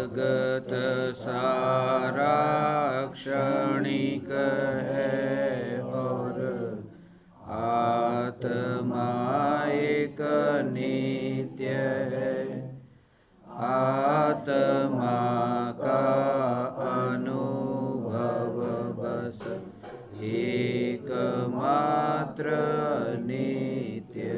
जगत सारा क्षणिक है और आत्मा एक नित्य है। आत्मा का अनुभव बस एकमात्र नित्य है।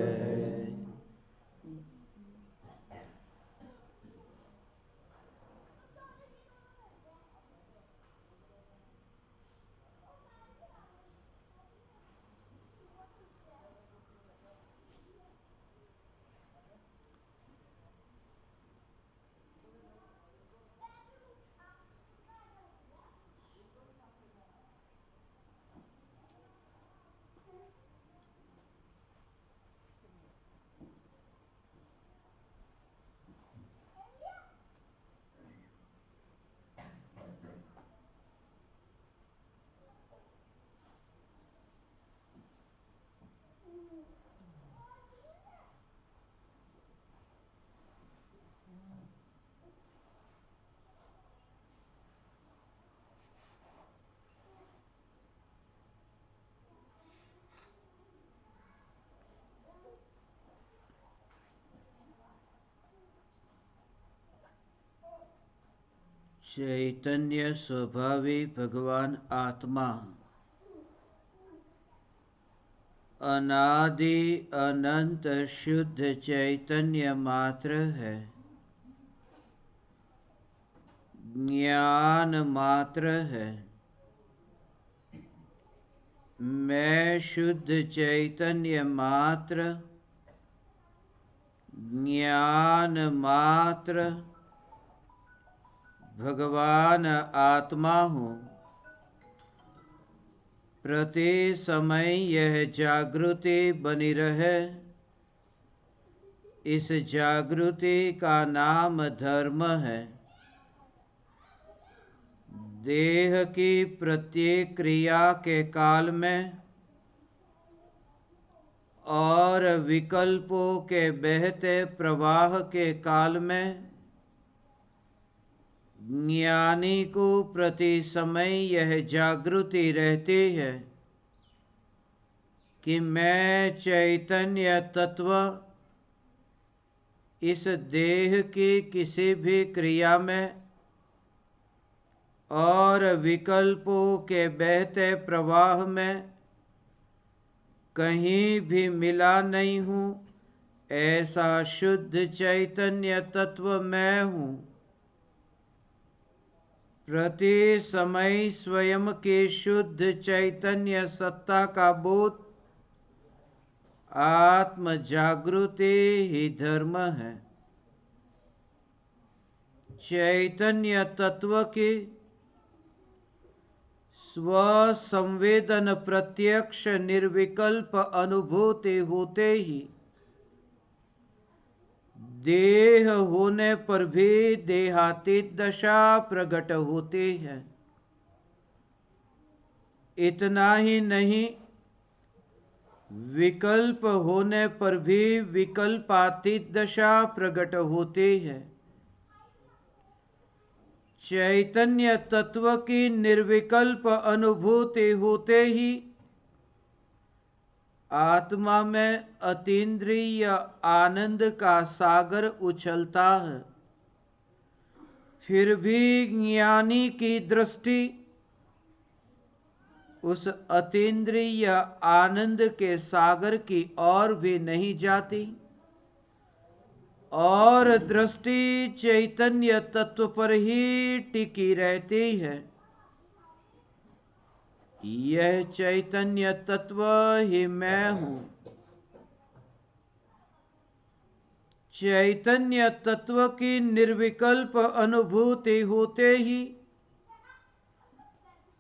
चैतन्य स्वभावी भगवान आत्मा अनादि अनंत शुद्ध चैतन्य मात्र है, ज्ञान मात्र है। मैं शुद्ध चैतन्य मात्र, ज्ञान मात्र भगवान आत्मा हूँ। प्रति समय यह जागृति बनी रहे, इस जागृति का नाम धर्म है। देह की प्रत्येक क्रिया के काल में और विकल्पों के बहते प्रवाह के काल में ज्ञानी को प्रति समय यह जागृति रहती है कि मैं चैतन्य तत्व इस देह की किसी भी क्रिया में और विकल्पों के बहते प्रवाह में कहीं भी मिला नहीं हूँ। ऐसा शुद्ध चैतन्य तत्व मैं हूँ। प्रति समय स्वयं के शुद्ध चैतन्य सत्ता का बोध आत्म जागृति ही धर्म है। चैतन्य तत्व की स्व संवेदन प्रत्यक्ष निर्विकल्प अनुभूति होते ही देह होने पर भी देहातीत दशा प्रकट होती है। इतना ही नहीं, विकल्प होने पर भी विकल्पातीत दशा प्रकट होती है। चैतन्य तत्व की निर्विकल्प अनुभूति होते ही आत्मा में अतीन्द्रिय आनंद का सागर उछलता है। फिर भी ज्ञानी की दृष्टि उस अतीन्द्रिय आनंद के सागर की ओर भी नहीं जाती और दृष्टि चैतन्य तत्व पर ही टिकी रहती है। यह चैतन्य तत्व ही मैं हूँ। चैतन्य तत्व की निर्विकल्प अनुभूति होते ही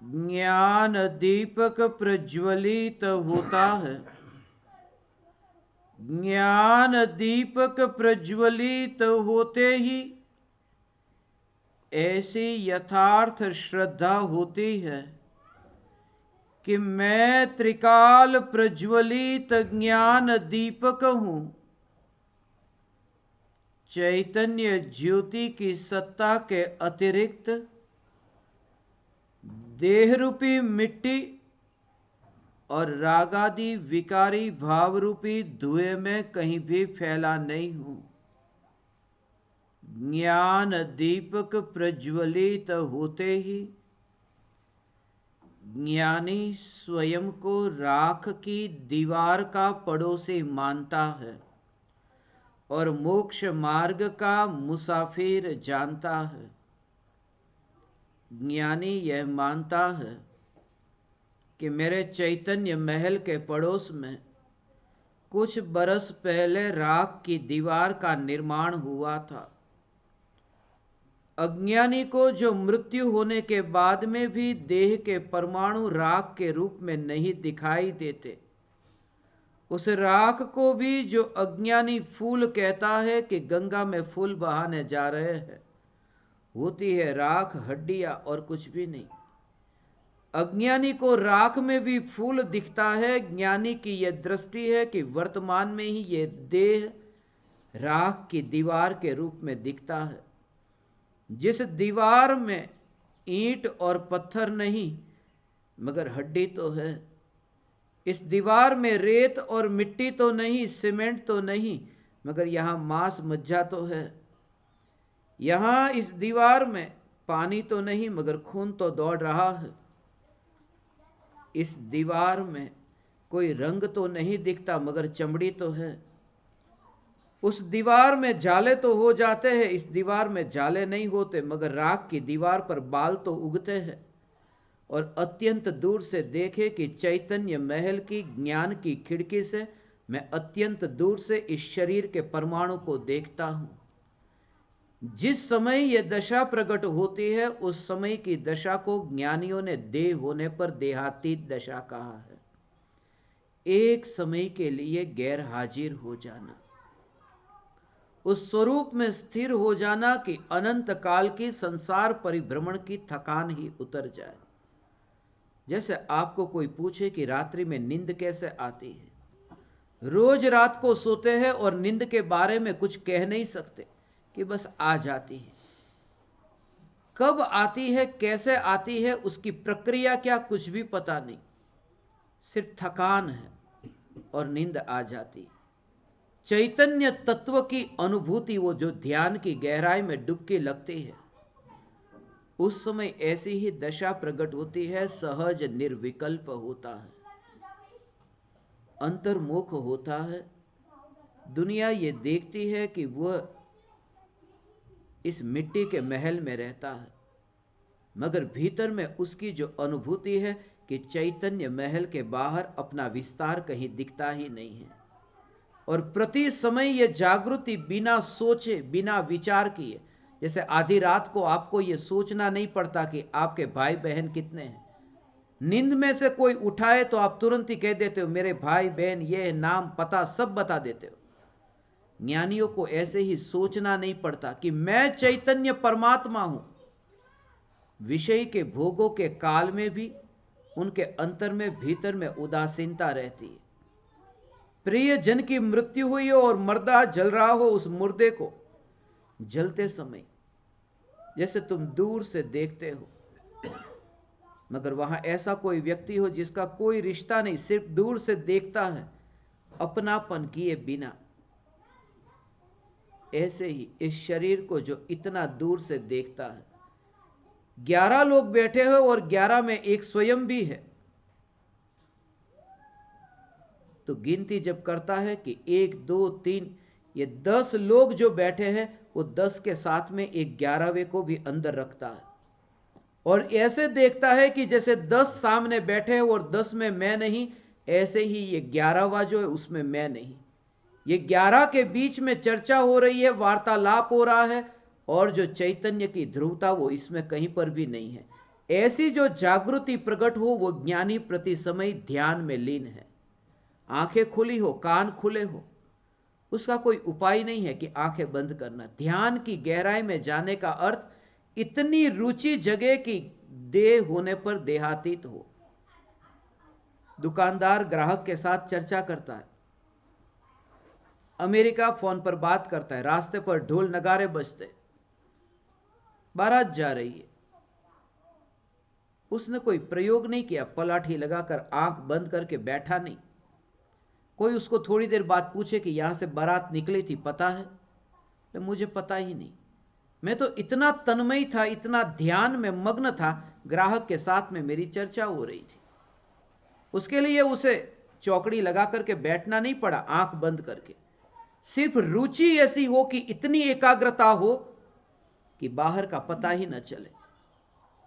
ज्ञान दीपक प्रज्वलित होता है। ज्ञान दीपक प्रज्वलित होते ही ऐसी यथार्थ श्रद्धा होती है कि मैं त्रिकाल प्रज्वलित ज्ञान दीपक हूँ। चैतन्य ज्योति की सत्ता के अतिरिक्त देह रूपी मिट्टी और रागादि विकारी भाव रूपी धुएं में कहीं भी फैला नहीं हूं। ज्ञान दीपक प्रज्वलित होते ही ज्ञानी स्वयं को राख की दीवार का पड़ोसी मानता है और मोक्ष मार्ग का मुसाफिर जानता है। ज्ञानी यह मानता है कि मेरे चैतन्य महल के पड़ोस में कुछ बरस पहले राख की दीवार का निर्माण हुआ था। अज्ञानी को जो मृत्यु होने के बाद में भी देह के परमाणु राख के रूप में नहीं दिखाई देते, उस राख को भी जो अज्ञानी फूल कहता है कि गंगा में फूल बहाने जा रहे हैं, होती है राख, हड्डियां और कुछ भी नहीं। अज्ञानी को राख में भी फूल दिखता है। ज्ञानी की यह दृष्टि है कि वर्तमान में ही यह देह राख की दीवार के रूप में दिखता है। जिस दीवार में ईंट और पत्थर नहीं मगर हड्डी तो है। इस दीवार में रेत और मिट्टी तो नहीं, सीमेंट तो नहीं, मगर यहां मांस मज्जा तो है। यहां इस दीवार में पानी तो नहीं मगर खून तो दौड़ रहा है। इस दीवार में कोई रंग तो नहीं दिखता मगर चमड़ी तो है। उस दीवार में जाले तो हो जाते हैं, इस दीवार में जाले नहीं होते मगर राख की दीवार पर बाल तो उगते हैं। और अत्यंत दूर से देखे कि चैतन्य महल की ज्ञान की खिड़की से मैं अत्यंत दूर से इस शरीर के परमाणु को देखता हूं। जिस समय यह दशा प्रकट होती है उस समय की दशा को ज्ञानियों ने देह होने पर देहातीत दशा कहा है। एक समय के लिए गैर हाजिर हो जाना, उस स्वरूप में स्थिर हो जाना कि अनंत काल की संसार परिभ्रमण की थकान ही उतर जाए। जैसे आपको कोई पूछे कि रात्रि में नींद कैसे आती है। रोज रात को सोते हैं और नींद के बारे में कुछ कह नहीं सकते कि बस आ जाती है। कब आती है, कैसे आती है, उसकी प्रक्रिया क्या, कुछ भी पता नहीं। सिर्फ थकान है और नींद आ जाती है। चैतन्य तत्व की अनुभूति, वो जो ध्यान की गहराई में डुबकी लगती है, उस समय ऐसी ही दशा प्रकट होती है। सहज निर्विकल्प होता है, अंतर्मुख होता है। दुनिया ये देखती है कि वह इस मिट्टी के महल में रहता है, मगर भीतर में उसकी जो अनुभूति है कि चैतन्य महल के बाहर अपना विस्तार कहीं दिखता ही नहीं है। और प्रति समय यह जागृति बिना सोचे, बिना विचार किए, जैसे आधी रात को आपको यह सोचना नहीं पड़ता कि आपके भाई बहन कितने हैं। नींद में से कोई उठाए तो आप तुरंत ही कह देते हो मेरे भाई बहन, ये नाम पता सब बता देते हो। ज्ञानियों को ऐसे ही सोचना नहीं पड़ता कि मैं चैतन्य परमात्मा हूं। विषय के भोगों के काल में भी उनके अंतर में, भीतर में उदासीनता रहती है। प्रिय जन की मृत्यु हुई हो और मर्दा जल रहा हो, उस मुर्दे को जलते समय जैसे तुम दूर से देखते हो, मगर वहां ऐसा कोई व्यक्ति हो जिसका कोई रिश्ता नहीं, सिर्फ दूर से देखता है अपनापन किए बिना। ऐसे ही इस शरीर को जो इतना दूर से देखता है। 11 लोग बैठे हो और 11 में एक स्वयं भी है, तो गिनती जब करता है कि 1 2 3, ये 10 लोग जो बैठे हैं, वो 10 के साथ में एक 11वें को भी अंदर रखता है। और ऐसे देखता है कि जैसे 10 सामने बैठे हैं और 10 में मैं नहीं, ऐसे ही ये 11वां जो है उसमें मैं नहीं। ये 11 के बीच में चर्चा हो रही है, वार्तालाप हो रहा है, और जो चैतन्य की ध्रुवता वो इसमें कहीं पर भी नहीं है। ऐसी जो जागृति प्रकट हो वो ज्ञानी प्रति समय ध्यान में लीन है। आंखें खुली हो, कान खुले हो, उसका कोई उपाय नहीं है कि आंखें बंद करना। ध्यान की गहराई में जाने का अर्थ इतनी रुचि जगे कि देह होने पर देहातीत हो। दुकानदार ग्राहक के साथ चर्चा करता है, अमेरिका फोन पर बात करता है, रास्ते पर ढोल नगारे बजते, बारात जा रही है। उसने कोई प्रयोग नहीं किया, पलाठी लगाकर आंख बंद करके बैठा नहीं। कोई उसको थोड़ी देर बाद पूछे कि यहां से बारात निकली थी, पता है? तो मुझे पता ही नहीं। मैं तो इतना तन्मय था, इतना ध्यान में मग्न था, ग्राहक के साथ में मेरी चर्चा हो रही थी। उसके लिए उसे चौकड़ी लगा करके बैठना नहीं पड़ा, आंख बंद करके। सिर्फ रुचि ऐसी हो कि इतनी एकाग्रता हो कि बाहर का पता ही न चले।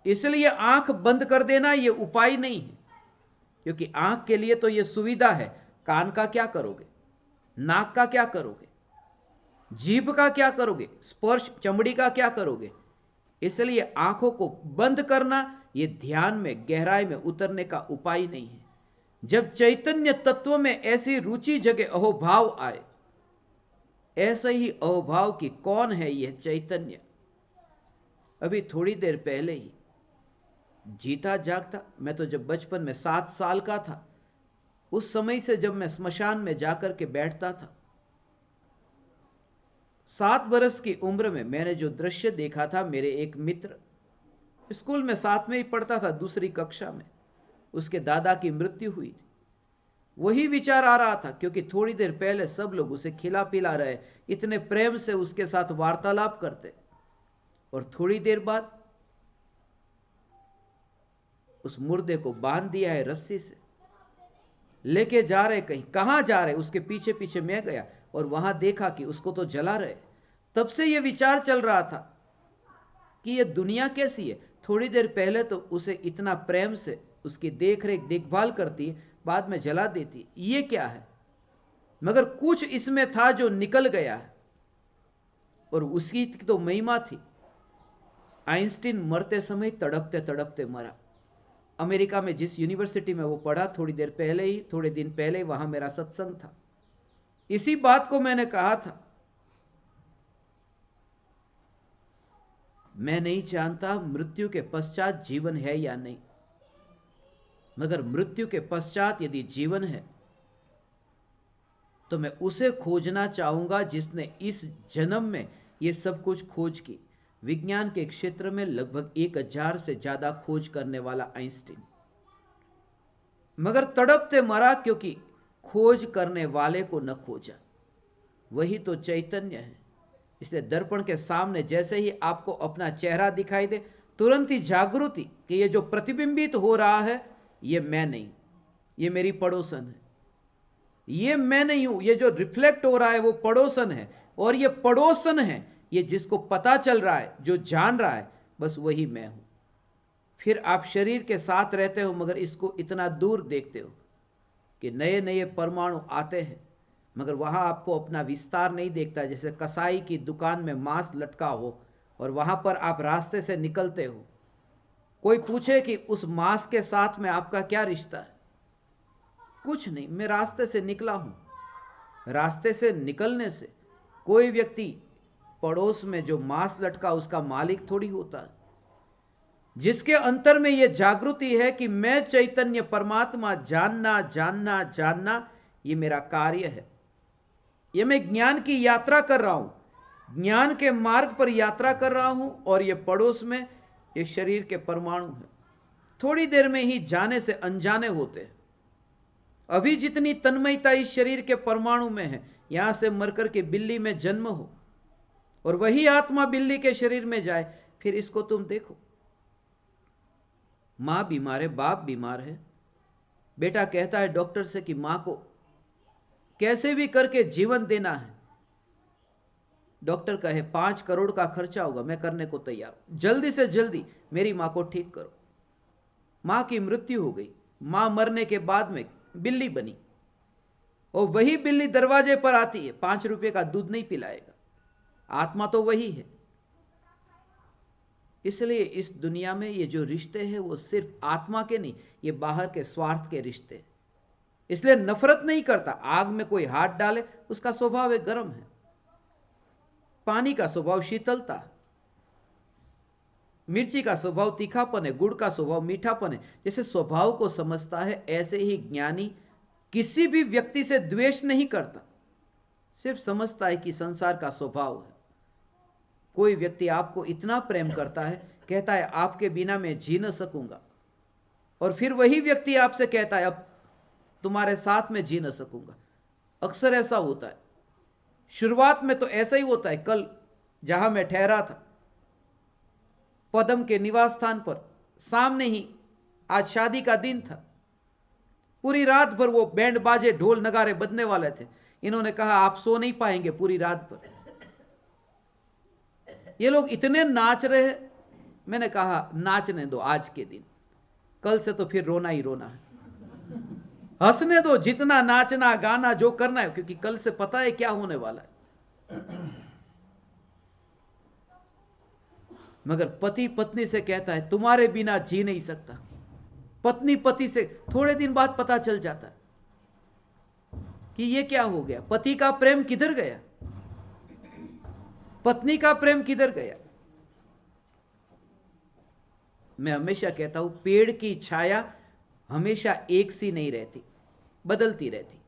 इसलिए आंख बंद कर देना यह उपाय नहीं है, क्योंकि आंख के लिए तो यह सुविधा है। कान का क्या करोगे? नाक का क्या करोगे? जीभ का क्या करोगे? स्पर्श चमड़ी का क्या करोगे? इसलिए आंखों को बंद करना यह ध्यान में गहराई में उतरने का उपाय नहीं है। जब चैतन्य तत्व में ऐसी रुचि जगे, अहोभाव आए, ऐसे ही अहोभाव की कौन है यह चैतन्य? अभी थोड़ी देर पहले ही जीता जागता, मैं तो जब बचपन में 7 साल का था, उस समय से जब मैं स्मशान में जाकर के बैठता था, 7 बरस की उम्र में मैंने जो दृश्य देखा था, मेरे एक मित्र स्कूल में साथ में ही पढ़ता था, दूसरी कक्षा में, उसके दादा की मृत्यु हुई थी। वही विचार आ रहा था, क्योंकि थोड़ी देर पहले सब लोग उसे खिला पिला रहे, इतने प्रेम से उसके साथ वार्तालाप करते, और थोड़ी देर बाद उस मुर्दे को बांध दिया है रस्सी से, लेके जा रहे कहीं। कहां जा रहे? उसके पीछे पीछे मैं गया और वहां देखा कि उसको तो जला रहे। तब से यह विचार चल रहा था कि यह दुनिया कैसी है। थोड़ी देर पहले तो उसे इतना प्रेम से उसकी देखरेख देखभाल करती, बाद में जला देती, ये क्या है? मगर कुछ इसमें था जो निकल गया है, और उसकी तो महिमा थी। आइंस्टीन मरते समय तड़पते तड़पते मरा। अमेरिका में जिस यूनिवर्सिटी में वो पढ़ा, थोड़े दिन पहले वहां मेरा सत्संग था। इसी बात को मैंने कहा था। मैं नहीं जानता मृत्यु के पश्चात जीवन है या नहीं, मगर मृत्यु के पश्चात यदि जीवन है तो मैं उसे खोजना चाहूंगा जिसने इस जन्म में यह सब कुछ खोज की। विज्ञान के क्षेत्र में लगभग 1000 से ज्यादा खोज करने वाला आइंस्टीन, मगर तड़पते मरा, क्योंकि खोज करने वाले को न खोजा। वही तो चैतन्य है। इसलिए दर्पण के सामने जैसे ही आपको अपना चेहरा दिखाई दे, तुरंत ही जागृति कि ये जो प्रतिबिंबित हो रहा है, ये मैं नहीं, ये मेरी पड़ोसन है। ये मैं नहीं हूं, ये जो रिफ्लेक्ट हो रहा है वो पड़ोसन है, और ये पड़ोसन है, ये जिसको पता चल रहा है, जो जान रहा है, बस वही मैं हूं। फिर आप शरीर के साथ रहते हो, मगर इसको इतना दूर देखते हो कि नए नए परमाणु आते हैं, मगर वहां आपको अपना विस्तार नहीं देखता। जैसे कसाई की दुकान में मांस लटका हो और वहां पर आप रास्ते से निकलते हो, कोई पूछे कि उस मांस के साथ में आपका क्या रिश्ता है? कुछ नहीं, मैं रास्ते से निकला हूं। रास्ते से निकलने से कोई व्यक्ति पड़ोस में जो मांस लटका उसका मालिक थोड़ी होता है। जिसके अंतर में यह जागृति है कि मैं चैतन्य परमात्मा, जानना जानना जानना, यह मेरा कार्य है। यह मैं ज्ञान की यात्रा कर रहा हूं, ज्ञान के मार्ग पर यात्रा कर रहा हूं, और यह पड़ोस में ये शरीर के परमाणु है। थोड़ी देर में ही जाने से अनजाने होते हैं। अभी जितनी तन्मयता इस शरीर के परमाणु में है, यहां से मरकर के बिल्ली में जन्म हो और वही आत्मा बिल्ली के शरीर में जाए, फिर इसको तुम देखो। मां बीमार है, बाप बीमार है, बेटा कहता है डॉक्टर से कि मां को कैसे भी करके जीवन देना है। डॉक्टर कहे 5 करोड़ का खर्चा होगा, मैं करने को तैयार हूं, जल्दी से जल्दी मेरी मां को ठीक करो। मां की मृत्यु हो गई। मां मरने के बाद में बिल्ली बनी, और वही बिल्ली दरवाजे पर आती है, 5 रुपए का दूध नहीं पिलाएगा। आत्मा तो वही है। इसलिए इस दुनिया में ये जो रिश्ते हैं वो सिर्फ आत्मा के नहीं, ये बाहर के स्वार्थ के रिश्ते। इसलिए नफरत नहीं करता। आग में कोई हाथ डाले, उसका स्वभाव है गर्म है। पानी का स्वभाव शीतलता, मिर्ची का स्वभाव तीखापन है, गुड़ का स्वभाव मीठापन है। जैसे स्वभाव को समझता है, ऐसे ही ज्ञानी किसी भी व्यक्ति से द्वेष नहीं करता। सिर्फ समझता है कि संसार का स्वभाव है। कोई व्यक्ति आपको इतना प्रेम करता है, कहता है आपके बिना मैं जी न सकूंगा, और फिर वही व्यक्ति आपसे कहता है अब तुम्हारे साथ में जी न सकूंगा। अक्सर ऐसा होता है। शुरुआत में तो ऐसा ही होता है। कल जहां मैं ठहरा था, पदम के निवास स्थान पर, सामने ही आज शादी का दिन था। पूरी रात भर वो बैंड बाजे ढोल नगारे बजने वाले थे। इन्होंने कहा आप सो नहीं पाएंगे पूरी रात भर, ये लोग इतने नाच रहे हैं। मैंने कहा नाचने दो आज के दिन, कल से तो फिर रोना ही रोना है। हंसने दो, जितना नाचना गाना जो करना है, क्योंकि कल से पता है क्या होने वाला है। मगर पति पत्नी से कहता है तुम्हारे बिना जी नहीं सकता। पत्नी पति से थोड़े दिन बाद पता चल जाता है कि ये क्या हो गया, पति का प्रेम किधर गया, पत्नी का प्रेम किधर गया। मैं हमेशा कहता हूं पेड़ की छाया हमेशा एक सी नहीं रहती, बदलती रहती।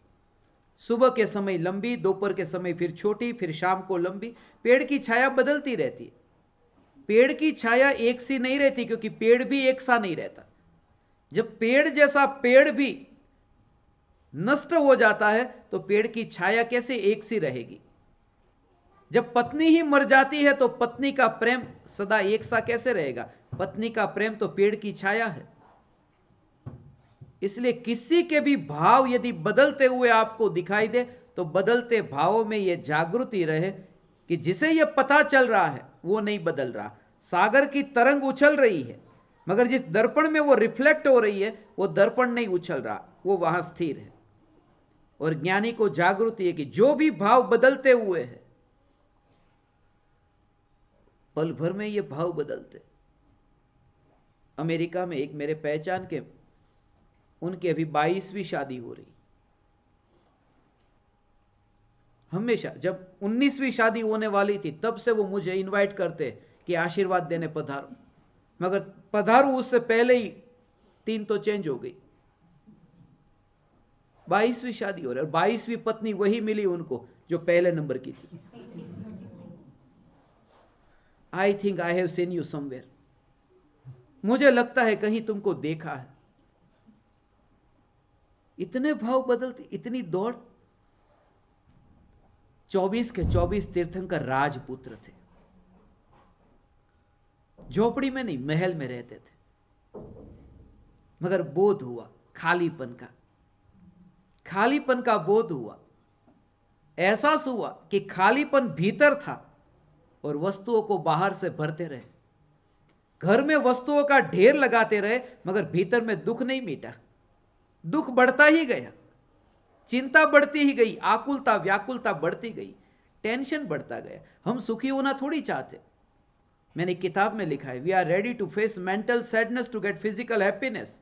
सुबह के समय लंबी, दोपहर के समय फिर छोटी, फिर शाम को लंबी। पेड़ की छाया बदलती रहती है। पेड़ की छाया एक सी नहीं रहती, क्योंकि पेड़ भी एक सा नहीं रहता। जब पेड़ जैसा पेड़ भी नष्ट हो जाता है तो पेड़ की छाया कैसे एक सी रहेगी। जब पत्नी ही मर जाती है तो पत्नी का प्रेम सदा एक सा कैसे रहेगा। पत्नी का प्रेम तो पेड़ की छाया है। इसलिए किसी के भी भाव यदि बदलते हुए आपको दिखाई दे तो बदलते भावों में यह जागृति रहे कि जिसे यह पता चल रहा है वो नहीं बदल रहा। सागर की तरंग उछल रही है, मगर जिस दर्पण में वो रिफ्लेक्ट हो रही है वो दर्पण नहीं उछल रहा, वो वहां स्थिर है। और ज्ञानी को जागृति है कि जो भी भाव बदलते हुए है, पल भर में ये भाव बदलते। अमेरिका में एक मेरे पहचान के, उनकी अभी 22वीं शादी हो रही। हमेशा जब 19वीं शादी होने वाली थी तब से वो मुझे इनवाइट करते कि आशीर्वाद देने पधारो, मगर पधारू उससे पहले ही 3 तो चेंज हो गई। 22वीं शादी हो रही और 22वीं पत्नी वही मिली उनको जो पहले नंबर की थी। I think I have seen you somewhere, मुझे लगता है कहीं तुमको देखा है। इतने भाव बदलते, इतनी दौड़। 24 के 24 तीर्थंकर राजपुत्र थे। झोपड़ी में नहीं, महल में रहते थे। मगर बोध हुआ खालीपन का, खालीपन का बोध हुआ। एहसास हुआ कि खालीपन भीतर था और वस्तुओं को बाहर से भरते रहे। घर में वस्तुओं का ढेर लगाते रहे मगर भीतर में दुख नहीं मिटा। दुख बढ़ता ही गया, चिंता बढ़ती ही गई, आकुलता व्याकुलता बढ़ती गई, टेंशन बढ़ता गया। हम सुखी होना थोड़ी चाहते। मैंने किताब में लिखा है, we are ready to face mental sadness to get physical happiness.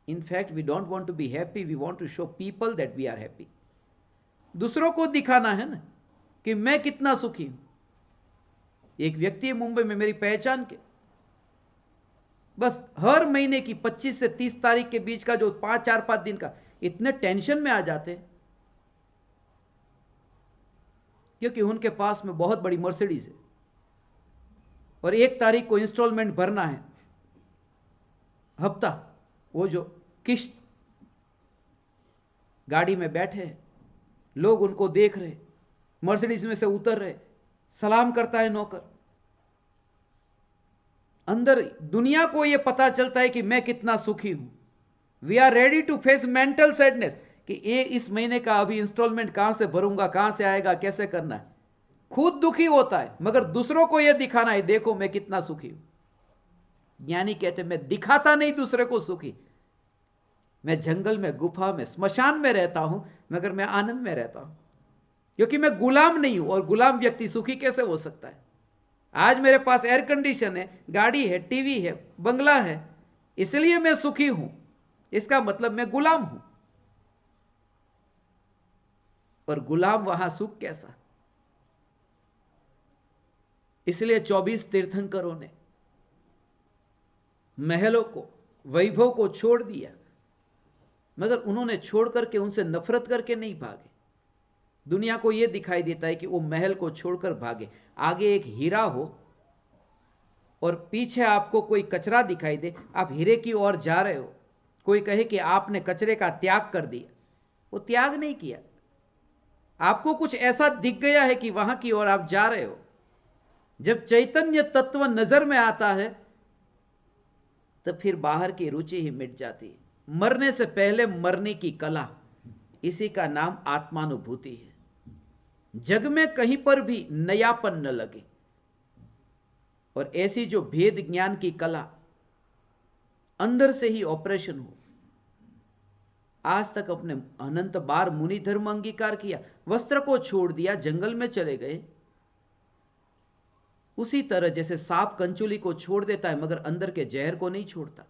In fact we don't want to be happy, we want to show people that we are happy. दूसरों को दिखाना है ना कि मैं कितना सुखी हूं। एक व्यक्ति है मुंबई में मेरी पहचान के, बस हर महीने की 25 से 30 तारीख के बीच का जो 4-5 दिन का इतने टेंशन में आ जाते हैं क्योंकि उनके पास में बहुत बड़ी मर्सिडीज है और 1 तारीख को इंस्टॉलमेंट भरना है, हफ्ता। वो जो किश्त, गाड़ी में बैठे हैं, लोग उनको देख रहे, मर्सिडीज में से उतर रहे, सलाम करता है नौकर। अंदर दुनिया को यह पता चलता है कि मैं कितना सुखी हूं। We are ready to face mental sadness कि ये इस महीने का अभी इंस्टॉलमेंट कहां से भरूंगा, कहां से आएगा, कैसे करना है। खुद दुखी होता है मगर दूसरों को यह दिखाना है, देखो मैं कितना सुखी हूं। ज्ञानी कहते मैं दिखाता नहीं दूसरे को सुखी। मैं जंगल में, गुफा में, स्मशान में रहता हूं मगर मैं आनंद में रहता हूं, क्योंकि मैं गुलाम नहीं हूं। और गुलाम व्यक्ति सुखी कैसे हो सकता है। आज मेरे पास एयर कंडीशन है, गाड़ी है, टीवी है, बंगला है, इसलिए मैं सुखी हूं। इसका मतलब मैं गुलाम हूं। पर गुलाम वहां सुख कैसा। इसलिए 24 तीर्थंकरों ने महलों को, वैभव को छोड़ दिया, मगर उन्होंने छोड़ करके, उनसे नफरत करके नहीं भागे। दुनिया को यह दिखाई देता है कि वो महल को छोड़कर भागे, आगे एक हीरा हो और पीछे आपको कोई कचरा दिखाई दे, आप हीरे की ओर जा रहे हो, कोई कहे कि आपने कचरे का त्याग कर दिया, वो त्याग नहीं किया, आपको कुछ ऐसा दिख गया है कि वहां की ओर आप जा रहे हो। जब चैतन्य तत्व नजर में आता है तो फिर बाहर की रुचि ही मिट जाती है। मरने से पहले मरने की कला, इसी का नाम आत्मानुभूति है। जग में कहीं पर भी नयापन न लगे, और ऐसी जो भेद ज्ञान की कला अंदर से ही ऑपरेशन हो। आज तक अपने अनंत बार मुनि धर्म अंगीकार किया, वस्त्र को छोड़ दिया, जंगल में चले गए। उसी तरह जैसे सांप कंचुली को छोड़ देता है मगर अंदर के जहर को नहीं छोड़ता।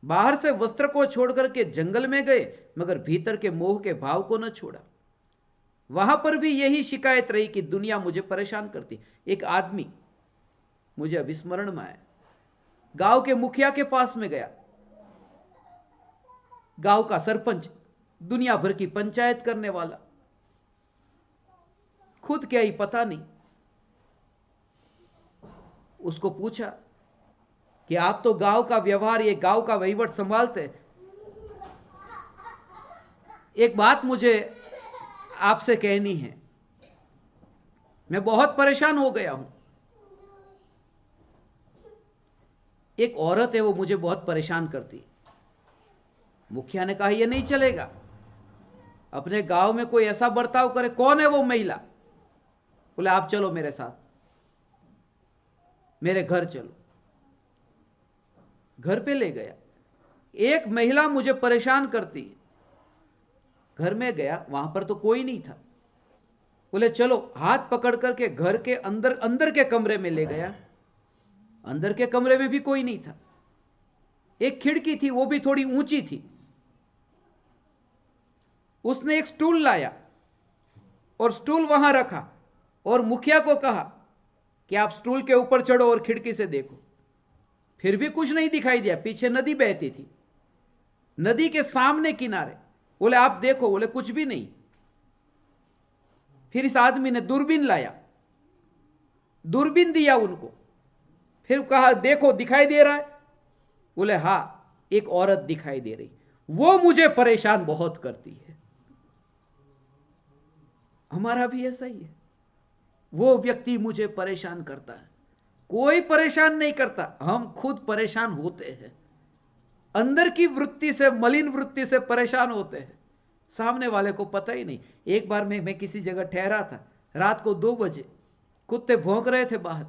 बाहर से वस्त्र को छोड़कर के जंगल में गए मगर भीतर के मोह के भाव को न छोड़ा। वहां पर भी यही शिकायत रही कि दुनिया मुझे परेशान करती। एक आदमी मुझे अभी स्मरण में आया, गांव के मुखिया के पास में गया, गांव का सरपंच, दुनिया भर की पंचायत करने वाला, खुद क्या ही पता नहीं। उसको पूछा कि आप तो गांव का व्यवहार, ये गांव का वहीवट संभालते, एक बात मुझे आपसे कहनी है, मैं बहुत परेशान हो गया हूं। एक औरत है, वो मुझे बहुत परेशान करती। मुखिया ने कहा यह नहीं चलेगा, अपने गांव में कोई ऐसा बर्ताव करे। कौन है वो महिला? बोले आप चलो मेरे साथ, मेरे घर चलो। घर पे ले गया। एक महिला मुझे परेशान करती है। घर में गया, वहां पर तो कोई नहीं था। बोले चलो, हाथ पकड़ करके घर के अंदर के कमरे में ले गया। अंदर के कमरे में भी कोई नहीं था। एक खिड़की थी, वो भी थोड़ी ऊंची थी। उसने एक स्टूल लाया और स्टूल वहां रखा और मुखिया को कहा कि आप स्टूल के ऊपर चढ़ो और खिड़की से देखो। फिर भी कुछ नहीं दिखाई दिया। पीछे नदी बहती थी, नदी के सामने किनारे। बोले आप देखो, बोले कुछ भी नहीं। फिर इस आदमी ने दूरबीन लाया, दूरबीन दिया उनको, फिर कहा देखो दिखाई दे रहा है? बोले हां, एक औरत दिखाई दे रही, वो मुझे परेशान बहुत करती है। हमारा भी ऐसा ही है, वो व्यक्ति मुझे परेशान करता है। कोई परेशान नहीं करता, हम खुद परेशान होते हैं। अंदर की वृत्ति से, मलिन वृत्ति से परेशान होते हैं, सामने वाले को पता ही नहीं। एक बार मैं किसी जगह ठहरा था, रात को 2 बजे कुत्ते भौंक रहे थे बाहर।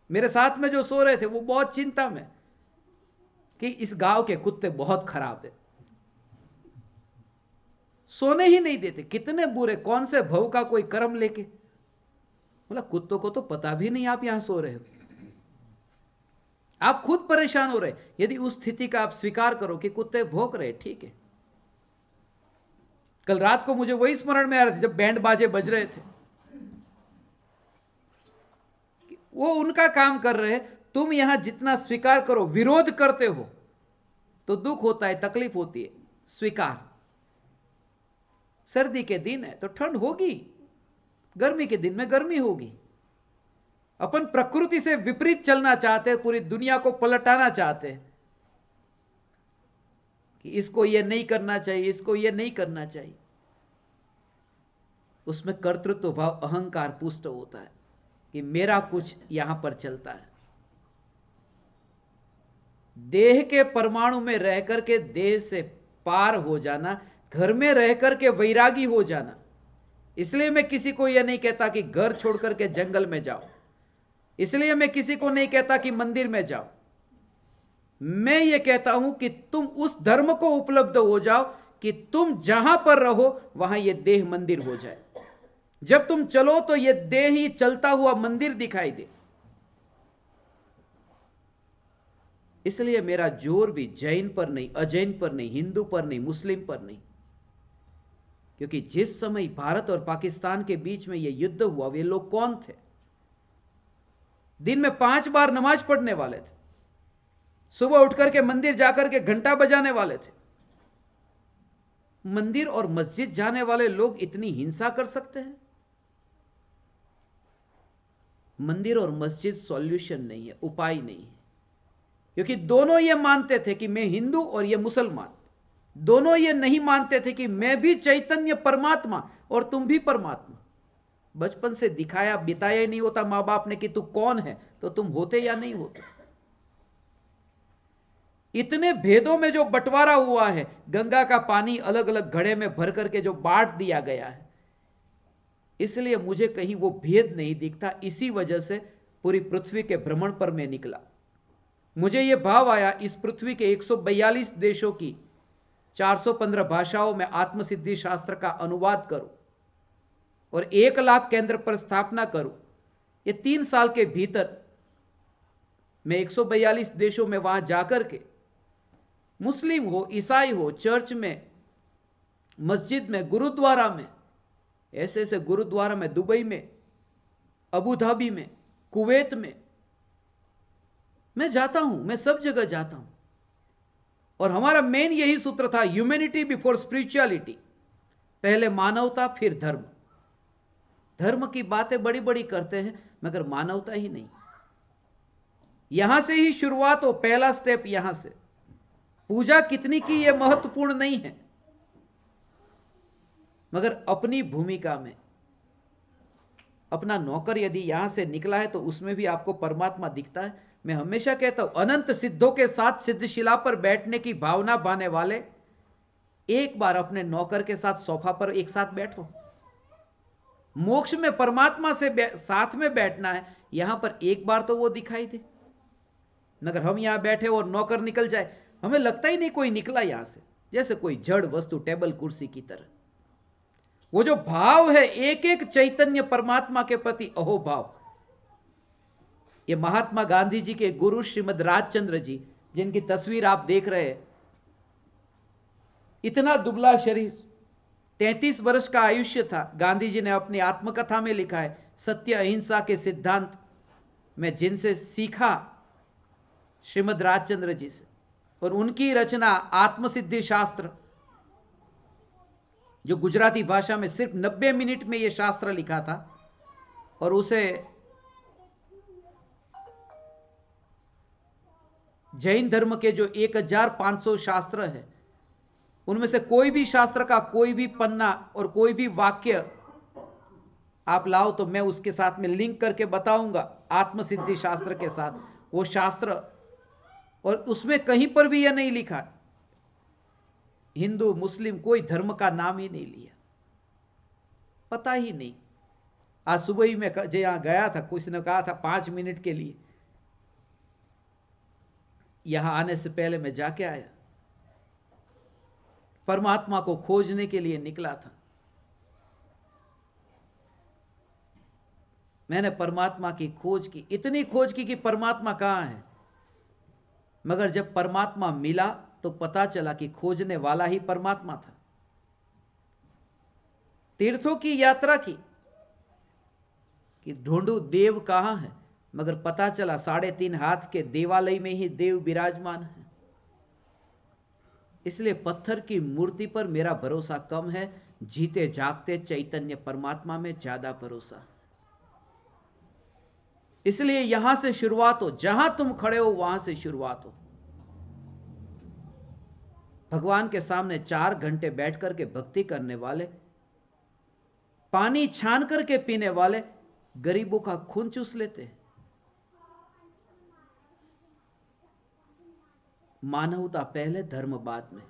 मेरे साथ में जो सो रहे थे वो बहुत चिंता में कि इस गांव के कुत्ते बहुत खराब है, सोने ही नहीं देते, कितने बुरे, कौन से भव का कोई कर्म लेके। बोला कुत्तों को तो पता भी नहीं आप यहां सो रहे हो, आप खुद परेशान हो रहे। यदि उस स्थिति का आप स्वीकार करो कि कुत्ते भौंक रहे, ठीक है। कल रात को मुझे वही स्मरण में आ रहे थे जब बैंड बाजे बज रहे थे, वो उनका काम कर रहे। तुम यहां जितना स्वीकार करो, विरोध करते हो तो दुख होता है, तकलीफ होती है। स्वीकार। सर्दी के दिन है तो ठंड होगी, गर्मी के दिन में गर्मी होगी। अपन प्रकृति से विपरीत चलना चाहते हैं, पूरी दुनिया को पलटाना चाहते हैं कि इसको ये नहीं करना चाहिए, इसको ये नहीं करना चाहिए। उसमें कर्तृत्व भाव, अहंकार पुष्ट होता है कि मेरा कुछ यहां पर चलता है। देह के परमाणु में रह करके देह से पार हो जाना, घर में रह करके वैरागी हो जाना। इसलिए मैं किसी को यह नहीं कहता कि घर छोड़ करके जंगल में जाओ, इसलिए मैं किसी को नहीं कहता कि मंदिर में जाओ। मैं यह कहता हूं कि तुम उस धर्म को उपलब्ध हो जाओ कि तुम जहां पर रहो वहां यह देह मंदिर हो जाए। जब तुम चलो तो यह देह ही चलता हुआ मंदिर दिखाई दे। इसलिए मेरा जोर भी जैन पर नहीं, अजैन पर नहीं, हिंदू पर नहीं, मुस्लिम पर नहीं। क्योंकि जिस समय भारत और पाकिस्तान के बीच में यह युद्ध हुआ, वे लोग कौन थे? दिन में 5 बार नमाज पढ़ने वाले थे, सुबह उठकर के मंदिर जाकर के घंटा बजाने वाले थे। मंदिर और मस्जिद जाने वाले लोग इतनी हिंसा कर सकते हैं? मंदिर और मस्जिद सॉल्यूशन नहीं है, उपाय नहीं है, क्योंकि दोनों ये मानते थे कि मैं हिंदू और ये मुसलमान, दोनों ये नहीं मानते थे कि मैं भी चैतन्य परमात्मा और तुम भी परमात्मा। बचपन से दिखाया बिताया ही नहीं होता मां बाप ने कि तू कौन है, तो तुम होते या नहीं होते। इतने भेदों में जो बंटवारा हुआ है, गंगा का पानी अलग अलग घड़े में भर करके जो बांट दिया गया है, इसलिए मुझे कहीं वो भेद नहीं दिखता। इसी वजह से पूरी पृथ्वी के भ्रमण पर मैं निकला। मुझे यह भाव आया, इस पृथ्वी के 142 देशों की 415 भाषाओं में आत्मसिद्धि शास्त्र का अनुवाद करूं और 1 लाख केंद्र पर स्थापना करूं। ये 3 साल के भीतर मैं 142 देशों में वहां जाकर के, मुस्लिम हो, ईसाई हो, चर्च में, मस्जिद में, गुरुद्वारा में, ऐसे ऐसे गुरुद्वारा में, दुबई में, अबू धाबी में, कुवैत में मैं जाता हूं, मैं सब जगह जाता हूं। और हमारा मेन यही सूत्र था, ह्यूमैनिटी बिफोर स्पिरिचुअलिटी। पहले मानवता फिर धर्म। धर्म की बातें बड़ी बड़ी करते हैं मगर मानवता ही नहीं। यहां से ही शुरुआत हो, पहला स्टेप यहां से। पूजा कितनी की यह महत्वपूर्ण नहीं है, मगर अपनी भूमिका में अपना नौकर यदि यहां से निकला है तो उसमें भी आपको परमात्मा दिखता है। मैं हमेशा कहता हूं, अनंत सिद्धों के साथ सिद्धशिला पर बैठने की भावना पाने वाले एक बार अपने नौकर के साथ सोफा पर एक साथ बैठो। मोक्ष में परमात्मा से साथ में बैठना है, यहां पर एक बार तो वो दिखाई दे। मगर हम यहां बैठे और नौकर निकल जाए, हमें लगता ही नहीं कोई निकला यहां से, जैसे कोई जड़ वस्तु टेबल कुर्सी की तरह। वो जो भाव है एक एक चैतन्य परमात्मा के प्रति अहोभाव, ये महात्मा गांधी जी के गुरु श्रीमद राजचंद्र जी, जिनकी तस्वीर आप देख रहे हैं, इतना दुबला शरीर, 33 वर्ष का आयुष्य था। गांधी जी ने अपनी आत्मकथा में लिखा है, सत्य अहिंसा के सिद्धांत में जिनसे सीखा श्रीमद राजचंद्र जी से, और उनकी रचना आत्मसिद्धि शास्त्र, जो गुजराती भाषा में सिर्फ 90 मिनट में यह शास्त्र लिखा था, और उसे जैन धर्म के जो 1500 शास्त्र है, उनमें से कोई भी शास्त्र का कोई भी पन्ना और कोई भी वाक्य आप लाओ तो मैं उसके साथ में लिंक करके बताऊंगा आत्मसिद्धि शास्त्र के साथ वो शास्त्र। और उसमें कहीं पर भी यह नहीं लिखा हिंदू मुस्लिम कोई धर्म का नाम ही नहीं लिया, पता ही नहीं। आज सुबह ही मैं जहां गया था, किसी ने कहा था 5 मिनट के लिए, यहां आने से पहले मैं जाके आया, परमात्मा को खोजने के लिए निकला था। मैंने परमात्मा की खोज की, इतनी खोज की कि परमात्मा कहां है। मगर जब परमात्मा मिला तो पता चला कि खोजने वाला ही परमात्मा था। तीर्थों की यात्रा की कि ढूंढू देव कहां है, मगर पता चला 3.5 हाथ के देवालय में ही देव विराजमान है। इसलिए पत्थर की मूर्ति पर मेरा भरोसा कम है, जीते जागते चैतन्य परमात्मा में ज्यादा भरोसा। इसलिए यहां से शुरुआत हो, जहां तुम खड़े हो वहां से शुरुआत हो। भगवान के सामने 4 घंटे बैठ करके भक्ति करने वाले, पानी छान करके पीने वाले गरीबों का खून चूस लेते हैं। मानवता पहले, धर्म बाद में।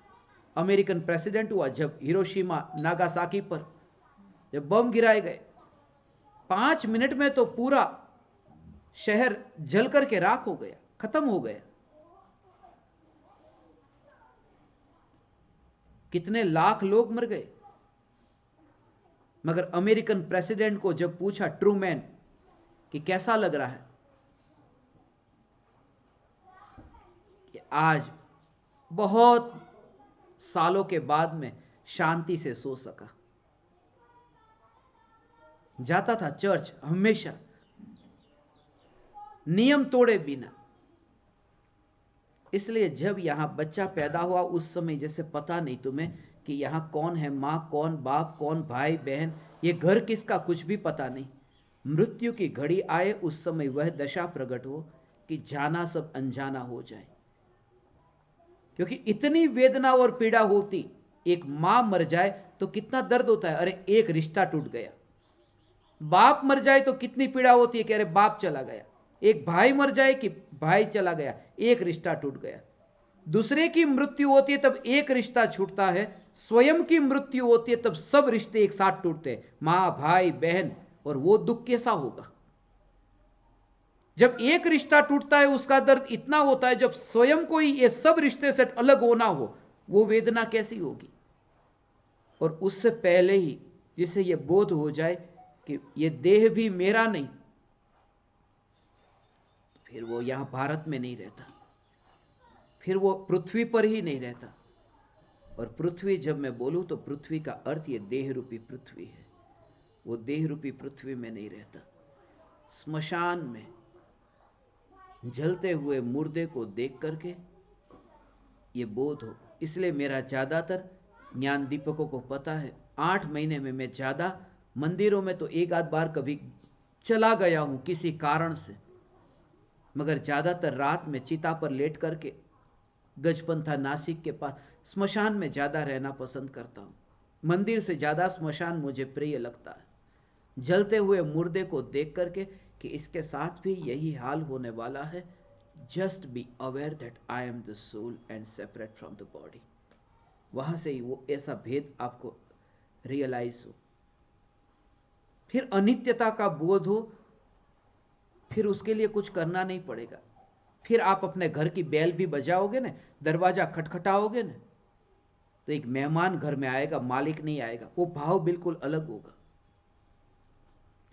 अमेरिकन प्रेसिडेंट हुआ जब हिरोशिमा नागासाकी पर जब बम गिराए गए, 5 मिनट में तो पूरा शहर जल करके राख हो गया, खत्म हो गया। कितने लाख लोग मर गए। मगर अमेरिकन प्रेसिडेंट को जब पूछा ट्रूमैन कि कैसा लग रहा है कि आज बहुत सालों के बाद में शांति से सो सका। जाता था चर्च हमेशा, नियम तोड़े बिना। इसलिए जब यहां बच्चा पैदा हुआ उस समय जैसे पता नहीं तुम्हें कि यहाँ कौन है माँ, कौन बाप, कौन भाई बहन, ये घर किसका, कुछ भी पता नहीं। मृत्यु की घड़ी आए उस समय वह दशा प्रकट हो कि जाना सब अनजाना हो जाए। क्योंकि इतनी वेदना और पीड़ा होती, एक मां मर जाए तो कितना दर्द होता है, अरे एक रिश्ता टूट गया। बाप मर जाए तो कितनी पीड़ा होती है कि अरे बाप चला गया। एक भाई मर जाए कि भाई चला गया, एक रिश्ता टूट गया। दूसरे की मृत्यु होती है तब एक रिश्ता छूटता है, स्वयं की मृत्यु होती है तब सब रिश्ते एक साथ टूटते हैं, मां भाई बहन। और वो दुख कैसा होगा जब एक रिश्ता टूटता है, उसका दर्द इतना होता है। जब स्वयं कोई ये सब रिश्ते से अलग होना हो, वो वेदना कैसी होगी। और उससे पहले ही जिसे ये बोध हो जाए कि ये देह भी मेरा नहीं, फिर वो यहां भारत में नहीं रहता, फिर वो पृथ्वी पर ही नहीं रहता। और पृथ्वी जब मैं बोलूं तो पृथ्वी का अर्थ ये देह रूपी पृथ्वी है। वो देह रूपी पृथ्वी में नहीं रहता, स्मशान में जलते हुए मुर्दे को देख करके ये बोध हो। इसलिए मेरा ज्यादातर ज्ञान दीपकों को पता है, 8 महीने में मैं ज्यादा मंदिरों में तो एक आध बार कभी चला गया हूं किसी कारण से, मगर ज्यादातर रात में चिता पर लेट करके गजपंथा नासिक के पास स्मशान में ज्यादा रहना पसंद करता हूं। मंदिर से ज्यादा स्मशान मुझे प्रिय लगता है, जलते हुए मुर्दे को देख करके कि इसके साथ भी यही हाल होने वाला है। Just be aware that I am the soul and separate from the body. वहां से ही वो ऐसा भेद आपको रियलाइज हो, फिर अनित्यता का बोध हो, फिर उसके लिए कुछ करना नहीं पड़ेगा। फिर आप अपने घर की बेल भी बजाओगे ना, दरवाजा खटखटाओगे ना, तो एक मेहमान घर में आएगा, मालिक नहीं आएगा। वो भाव बिल्कुल अलग होगा।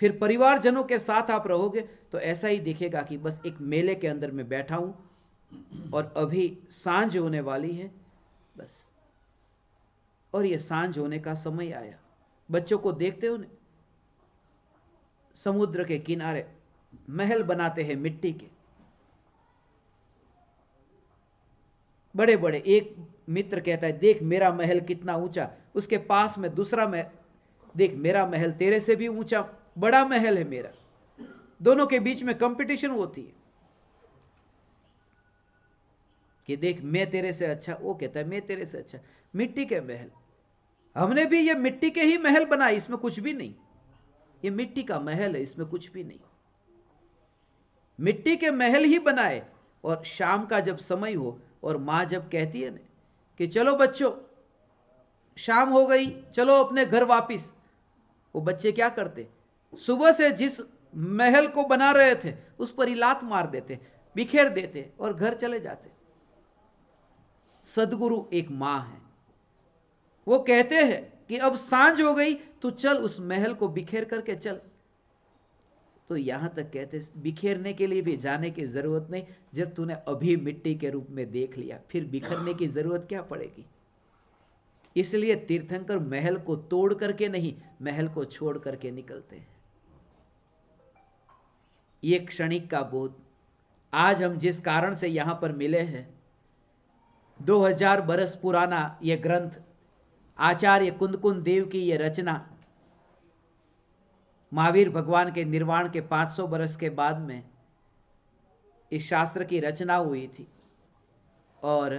फिर परिवारजनों के साथ आप रहोगे तो ऐसा ही दिखेगा कि बस एक मेले के अंदर मैं बैठा हूं और अभी सांझ होने वाली है बस, और ये सांझ होने का समय आया। बच्चों को देखते हो ना, समुद्र के किनारे महल बनाते हैं मिट्टी के, बड़े बड़े। एक मित्र कहता है देख मेरा महल कितना ऊंचा, उसके पास में दूसरा महल, देख मेरा महल तेरे से भी ऊंचा, बड़ा महल है मेरा। दोनों के बीच में कंपटीशन होती है कि देख मैं तेरे से अच्छा, वो कहता है मैं तेरे से अच्छा। मिट्टी के महल, हमने भी ये मिट्टी के ही महल बनाए, इसमें कुछ भी नहीं। ये मिट्टी का महल है, इसमें कुछ भी नहीं, मिट्टी के महल ही बनाए। और शाम का जब समय हो और मां जब कहती है ना कि चलो बच्चों शाम हो गई, चलो अपने घर वापिस, वो बच्चे क्या करते, सुबह से जिस महल को बना रहे थे उस पर ही लात मार देते, बिखेर देते और घर चले जाते। सदगुरु एक मां है, वो कहते हैं कि अब सांझ हो गई तो चल उस महल को बिखेर करके चल। तो यहां तक कहते बिखेरने के लिए भी जाने की जरूरत नहीं, जब तूने अभी मिट्टी के रूप में देख लिया फिर बिखरने की जरूरत क्या पड़ेगी। इसलिए तीर्थंकर महल को तोड़ करके नहीं, महल को छोड़ करके निकलते हैं। ये क्षणिक का बोध। आज हम जिस कारण से यहां पर मिले हैं, 2000 बरस पुराना ये ग्रंथ, आचार्य कुंदकुंद देव की ये रचना, महावीर भगवान के निर्वाण के 500 बरस के बाद में इस शास्त्र की रचना हुई थी। और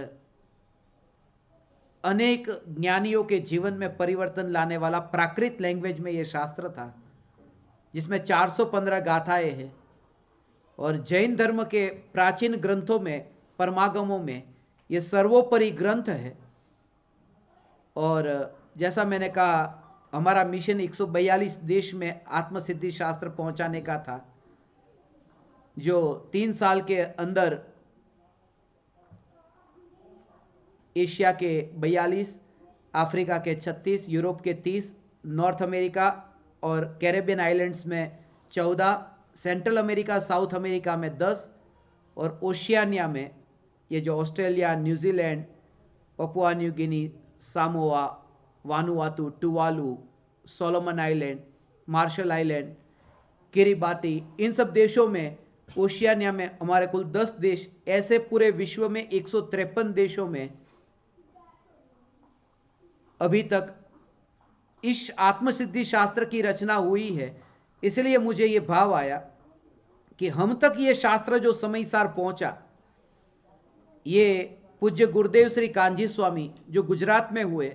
अनेक ज्ञानियों के जीवन में परिवर्तन लाने वाला प्राकृत लैंग्वेज में यह शास्त्र था, जिसमें 415 गाथाएं हैं। और जैन धर्म के प्राचीन ग्रंथों में, परमागमों में यह सर्वोपरि ग्रंथ है। और जैसा मैंने कहा, हमारा मिशन 142 देश में आत्मसिद्धि शास्त्र पहुंचाने का था, जो 3 साल के अंदर एशिया के 42, अफ्रीका के 36, यूरोप के 30, नॉर्थ अमेरिका और कैरेबियन आइलैंड्स में 14, सेंट्रल अमेरिका साउथ अमेरिका में 10, और ओशियानिया में ये जो Australia, New Zealand, Papua New Guinea, Samoa, Vanuatu, Tuvalu, Solomon island, Marshall island, Kiribati, इन सब देशों में, ओशियानिया में हमारे कुल 10 देश, ऐसे पूरे विश्व में 153 देशों में अभी तक इस आत्मसिद्धि शास्त्र की रचना हुई है, इसलिए मुझे ये भाव आया कि हम तक ये शास्त्र जो समय सार पहुंचा, ये पूज्य गुरुदेव श्री कांजी स्वामी जो गुजरात में हुए,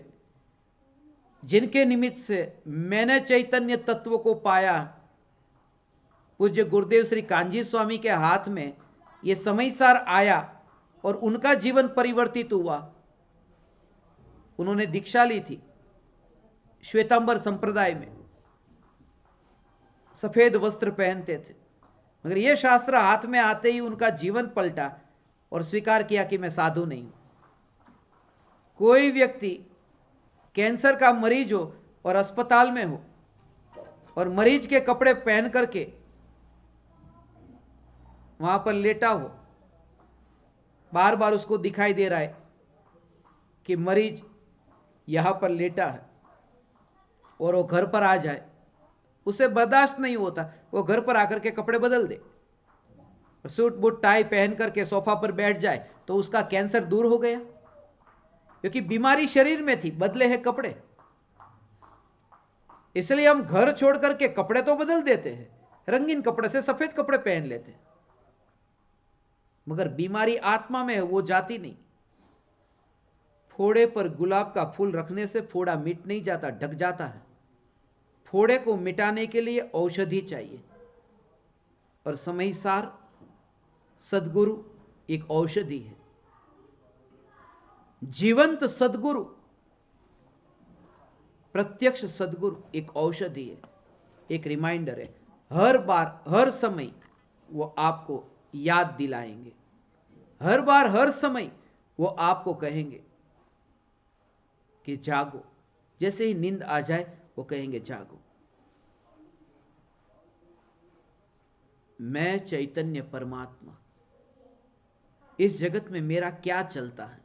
जिनके निमित्त से मैंने चैतन्य तत्व को पाया, पूज्य गुरुदेव श्री कांजी स्वामी के हाथ में ये समय सार आया और उनका जीवन परिवर्तित हुआ। उन्होंने दीक्षा ली थी श्वेतांबर संप्रदाय में, सफेद वस्त्र पहनते थे, मगर यह शास्त्र हाथ में आते ही उनका जीवन पलटा और स्वीकार किया कि मैं साधु नहीं हूं। कोई व्यक्ति कैंसर का मरीज हो और अस्पताल में हो और मरीज के कपड़े पहन करके वहां पर लेटा हो, बार बार उसको दिखाई दे रहा है कि मरीज यहां पर लेटा है और वो घर पर आ जाए, उसे बर्दाश्त नहीं होता, वो घर पर आकर के कपड़े बदल दे, सूट बूट टाई पहन करके सोफा पर बैठ जाए, तो उसका कैंसर दूर हो गया, क्योंकि बीमारी शरीर में थी, बदले हैं कपड़े। इसलिए हम घर छोड़ करके कपड़े तो बदल देते हैं, रंगीन कपड़े से सफेद कपड़े पहन लेते हैं, मगर बीमारी आत्मा में है, वो जाती नहीं। फोड़े पर गुलाब का फूल रखने से फोड़ा मिट नहीं जाता, ढक जाता है। फोड़े को मिटाने के लिए औषधि चाहिए, और समय सार सद्गुरु एक औषधि है। जीवंत सद्गुरु, प्रत्यक्ष सद्गुरु एक औषधि है, एक रिमाइंडर है। हर बार हर समय वो आपको याद दिलाएंगे, हर बार हर समय वो आपको कहेंगे कि जागो। जैसे ही नींद आ जाए वो कहेंगे जागो। मैं चैतन्य परमात्मा, इस जगत में मेरा क्या चलता है?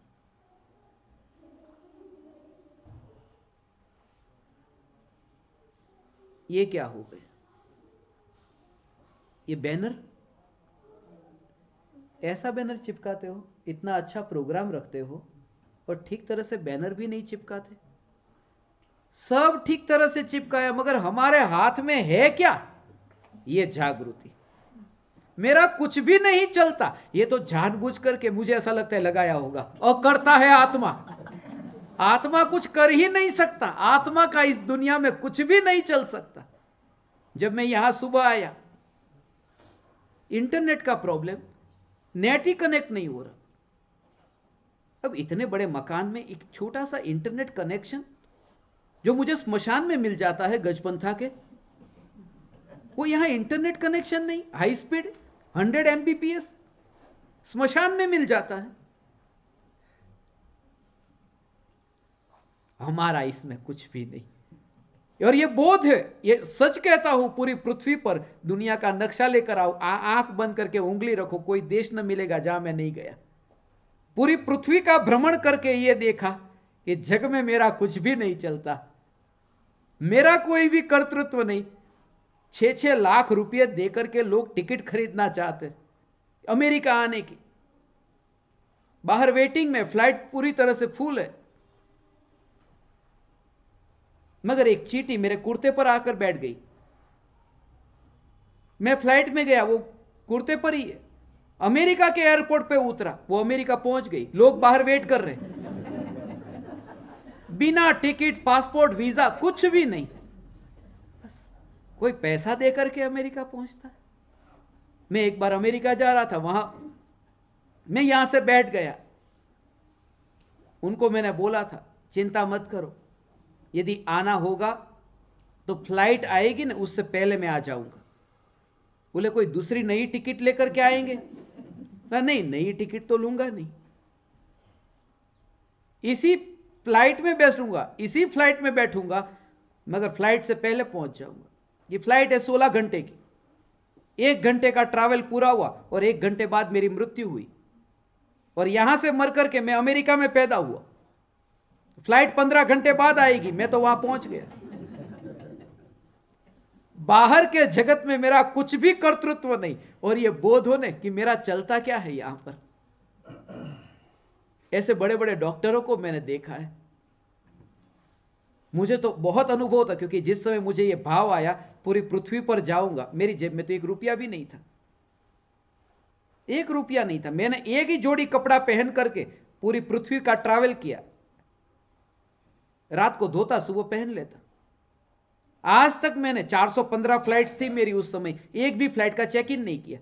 ये क्या हो गए? ये बैनर, ऐसा बैनर चिपकाते हो, इतना अच्छा प्रोग्राम रखते हो और ठीक तरह से बैनर भी नहीं चिपकाते। सब ठीक तरह से चिपकाया, मगर हमारे हाथ में है क्या? ये जागृति। मेरा कुछ भी नहीं चलता, ये तो जानबूझ करके मुझे ऐसा लगता है लगाया होगा, और करता है आत्मा। आत्मा कुछ कर ही नहीं सकता, आत्मा का इस दुनिया में कुछ भी नहीं चल सकता। जब मैं यहां सुबह आया, इंटरनेट का प्रॉब्लम, नेट ही कनेक्ट नहीं हो रहा। अब इतने बड़े मकान में एक छोटा सा इंटरनेट कनेक्शन जो मुझे स्मशान में मिल जाता है गजपंथा के, वो यहां इंटरनेट कनेक्शन नहीं, हाई स्पीड 100 Mbps स्मशान में मिल जाता है। हमारा इसमें कुछ भी नहीं। और ये बोध है, ये सच कहता हूं, पूरी पृथ्वी पर दुनिया का नक्शा लेकर आओ, आंख बंद करके उंगली रखो, कोई देश न मिलेगा जहां मैं नहीं गया। पूरी पृथ्वी का भ्रमण करके ये देखा कि जग में मेरा कुछ भी नहीं चलता, मेरा कोई भी कर्तृत्व नहीं। 6-6 लाख रुपए देकर के लोग टिकट खरीदना चाहते अमेरिका आने की, बाहर वेटिंग में, फ्लाइट पूरी तरह से फुल है, मगर एक चींटी मेरे कुर्ते पर आकर बैठ गई। मैं फ्लाइट में गया, वो कुर्ते पर ही है। अमेरिका के एयरपोर्ट पे उतरा, वो अमेरिका पहुंच गई, लोग बाहर वेट कर रहे, बिना टिकट, पासपोर्ट, वीजा, कुछ भी नहीं। बस कोई पैसा देकर के अमेरिका पहुंचता है। मैं एक बार अमेरिका जा रहा था, वहां मैं यहां से बैठ गया, उनको मैंने बोला था चिंता मत करो, यदि आना होगा तो फ्लाइट आएगी ना, उससे पहले मैं आ जाऊंगा। बोले कोई दूसरी नई टिकट लेकर के आएंगे? मैं नहीं, नई टिकट तो लूंगा नहीं, इसी फ्लाइट में बैठूंगा, इसी फ्लाइट में बैठूंगा, मगर फ्लाइट से पहले पहुंच जाऊंगा। ये फ्लाइट है 16 घंटे की, 1 घंटे का ट्रैवल पूरा हुआ और 1 घंटे बाद मेरी मृत्यु हुई, और यहां से मर करके मैं अमेरिका में पैदा हुआ। फ्लाइट 15 घंटे बाद आएगी, मैं तो वहां पहुंच गया। बाहर के जगत में मेरा कुछ भी कर्तृत्व नहीं, और यह बोध होने कि मेरा चलता क्या है यहां पर। ऐसे बड़े बड़े डॉक्टरों को मैंने देखा है, मुझे तो बहुत अनुभव था, क्योंकि जिस समय मुझे ये भाव आया पूरी पृथ्वी पर जाऊंगा, मेरी जेब में तो 1 रुपया भी नहीं था, 1 रुपया नहीं था। मैंने एक ही जोड़ी कपड़ा पहन करके पूरी पृथ्वी का ट्रैवल किया, रात को धोता, सुबह पहन लेता। आज तक मैंने 415 फ्लाइट्स थी मेरी उस समय, एक भी फ्लाइट का चेक इन नहीं किया।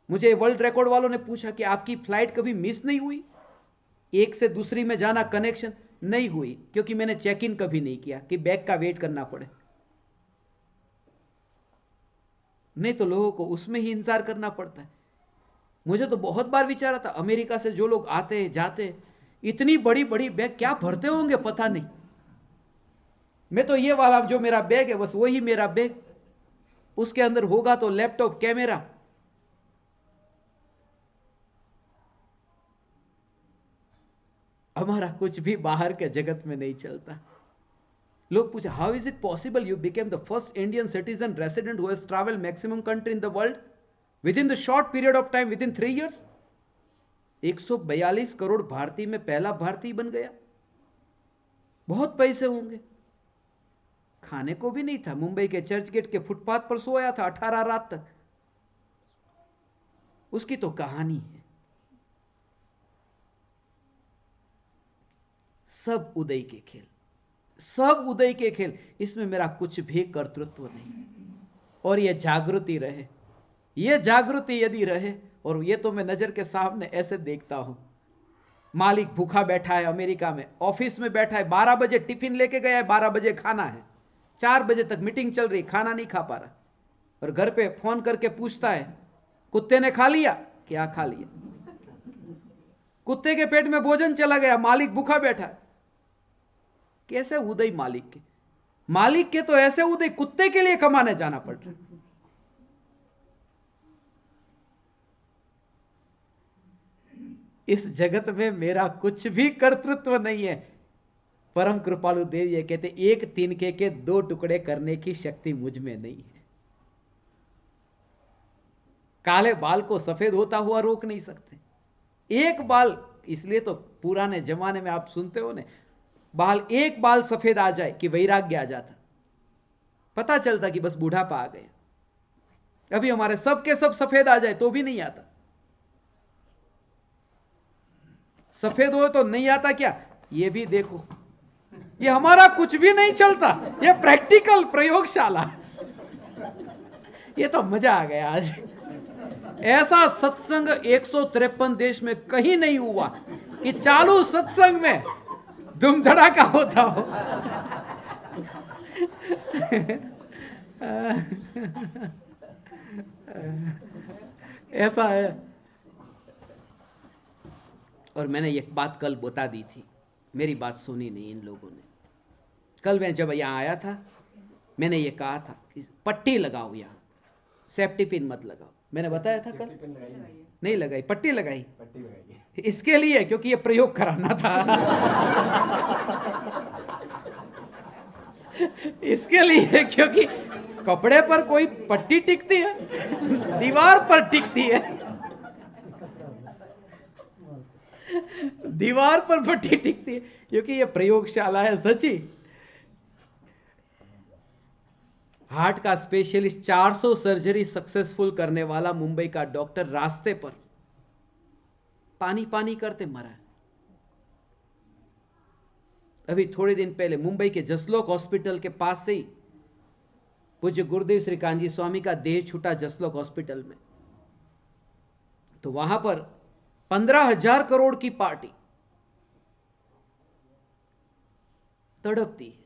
मुझे वर्ल्ड रिकॉर्ड वालों ने पूछा कि आपकी फ्लाइट कभी मिस नहीं हुई? एक से दूसरी में जाना, कनेक्शन नहीं हुई, क्योंकि मैंने चेक इन कभी नहीं किया कि बैग का वेट करना पड़े। नहीं तो लोगों को उसमें ही इंतजार करना पड़ता है। मुझे तो बहुत बार विचारा था, अमेरिका से जो लोग आते हैं जाते हैं, इतनी बड़ी बड़ी बैग क्या भरते होंगे पता नहीं। मैं तो ये वाला जो मेरा बैग है बस वही मेरा बैग, उसके अंदर होगा तो लैपटॉप, कैमरा। हमारा कुछ भी बाहर के जगत में नहीं चलता। लोग पूछे, how is it possible you became the first Indian citizen resident who has travelled maximum country in the world with in the short period of time, with in 3 years? 142 crore भारतीय में पहला भारतीय बन गया। बहुत पैसे होंगे। खाने को भी नहीं था, मुंबई के चर्च गेट के फुटपाथ पर सोया था 18 रात तक। उसकी तो कहानी है। सब उदय के खेल, सब उदय के खेल, इसमें मेरा कुछ भी कर्तृत्व नहीं। और यह जागृति रहे, यह जागृति यदि रहे, और ये तो मैं नजर के सामने ऐसे देखता हूं, मालिक भूखा बैठा है अमेरिका में, ऑफिस में बैठा है, 12 बजे टिफिन लेके गया है, 12 बजे खाना है, 4 बजे तक मीटिंग चल रही, खाना नहीं खा पा रहा, और घर पे फोन करके पूछता है, कुत्ते ने खा लिया? क्या खा लिया? कुत्ते के पेट में भोजन चला गया, मालिक भूखा बैठा है। कैसे उदय मालिक के? मालिक के तो ऐसे उदय कुत्ते के लिए कमाने जाना पड़ रहा है। इस जगत में मेरा कुछ भी कर्तृत्व नहीं है। परम कृपालु देव ये कहते, एक तिनके के 2 टुकड़े करने की शक्ति मुझ में नहीं है। काले बाल को सफेद होता हुआ रोक नहीं सकते। एक बाल, इसलिए तो पुराने जमाने में आप सुनते हो ना, बाल, एक बाल सफेद आ जाए कि वैराग्य आ जाता, पता चलता कि बस बुढ़ापा आ गया। अभी हमारे सब के सब सफेद आ जाए तो भी नहीं आता। सफेद हो तो नहीं आता क्या? ये भी देखो, ये हमारा कुछ भी नहीं चलता, ये प्रैक्टिकल प्रयोगशाला। ये तो मजा आ गया आज। ऐसा सत्संग 153 देश में कहीं नहीं हुआ कि चालू सत्संग में धूम धड़ाका होता हो। ऐसा है। और मैंने एक बात कल बता दी थी, मेरी बात सुनी नहीं इन लोगों ने। कल मैं जब यहां आया था, मैंने ये कहा था कि पट्टी लगाओ, यहां सेफ्टी पिन मत लगाओ। मैंने बताया था कल, नहीं लगाई, पट्टी लगाई। इसके लिए, क्योंकि ये प्रयोग कराना था। इसके लिए, क्योंकि कपड़े पर कोई पट्टी टिकती है, दीवार पर टिकती है, दीवार पर पट्टी टिकती है, क्योंकि ये प्रयोगशाला है। सची हार्ट का स्पेशलिस्ट, 400 सर्जरी सक्सेसफुल करने वाला मुंबई का डॉक्टर रास्ते पर पानी पानी करते मरा। अभी थोड़े दिन पहले मुंबई के जसलोक हॉस्पिटल के पास से ही पूज्य गुरुदेव श्री कांजी स्वामी का देह छूटा जसलोक हॉस्पिटल में। तो वहां पर 15,000 करोड़ की पार्टी तड़पती है